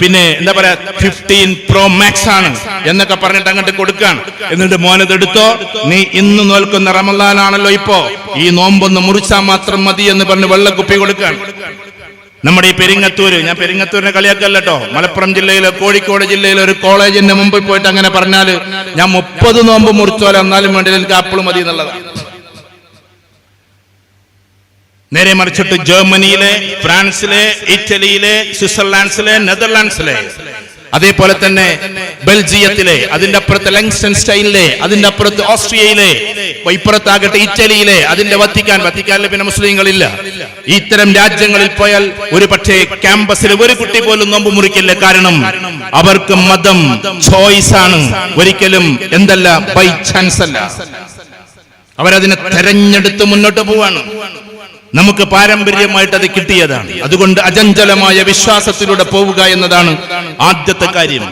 പിന്നെ എന്താ പറയാ 15 Pro Max ആണ് എന്നൊക്കെ പറഞ്ഞിട്ട് അങ്ങോട്ട് കൊടുക്കാൻ. എന്നിട്ട് മോനതെടുത്തോ, നീ ഇന്ന് നോൽക്കുന്ന റമദാനാണല്ലോ, ഇപ്പോ ഈ നോമ്പൊന്ന് മുറിച്ചാൽ മാത്രം മതി എന്ന് പറഞ്ഞ് വെള്ളക്കുപ്പി കൊടുക്കാൻ. നമ്മുടെ ഈ പെരിങ്ങത്തൂര്, ഞാൻ പെരിങ്ങത്തൂരിനെ കളിയാക്കല്ലോ, മലപ്പുറം ജില്ലയിലെ കോഴിക്കോട് ജില്ലയിലെ ഒരു കോളേജിന്റെ മുമ്പിൽ പോയിട്ട് അങ്ങനെ പറഞ്ഞാല് ഞാൻ 30 നോമ്പ് മുറിച്ചോലെ എന്നാലും വേണ്ടി എനിക്ക് ആപ്പിൾ മതി എന്നുള്ളതാണ്. നേരെ മറിച്ചിട്ട് ജർമ്മനിയിലെ, ഫ്രാൻസിലെ, ഇറ്റലിയിലെ, സ്വിറ്റ്സർലാൻഡ്സിലെ, നെതർലാൻഡ്സിലെ, അതേപോലെ തന്നെ ബെൽജിയത്തിലെ, അതിന്റെ അപ്പുറത്ത് ലങ്സ്റ്റൻസ്റ്റൈനിലെ, അതിന്റെ അപ്പുറത്ത് ഓസ്ട്രിയയിലെ, ഇപ്പുറത്താകട്ടെ ഇറ്റലിയിലെ, അതിന്റെ വത്തിക്കാനിലെ പിന്നെ മുസ്ലിങ്ങളില്ല. ഇത്തരം രാജ്യങ്ങളിൽ പോയാൽ ഒരു പക്ഷേ ക്യാമ്പസിൽ ഒരു കുട്ടി പോലും നോമ്പ് മുറിക്കില്ല. കാരണം അവർക്ക് മതം ചോയ്സ് ആണ്, ഒരിക്കലും എന്തല്ല ബൈ ചാൻസ് അല്ല. അവരതിനെ തെരഞ്ഞെടുത്ത് മുന്നോട്ട് പോവാണ്. നമുക്ക് പാരമ്പര്യമായിട്ട് അത് കിട്ടിയതാണ്. അതുകൊണ്ട് അചഞ്ചലമായ വിശ്വാസത്തിലൂടെ പോവുക എന്നതാണ് ആദ്യത്തെ കാര്യം.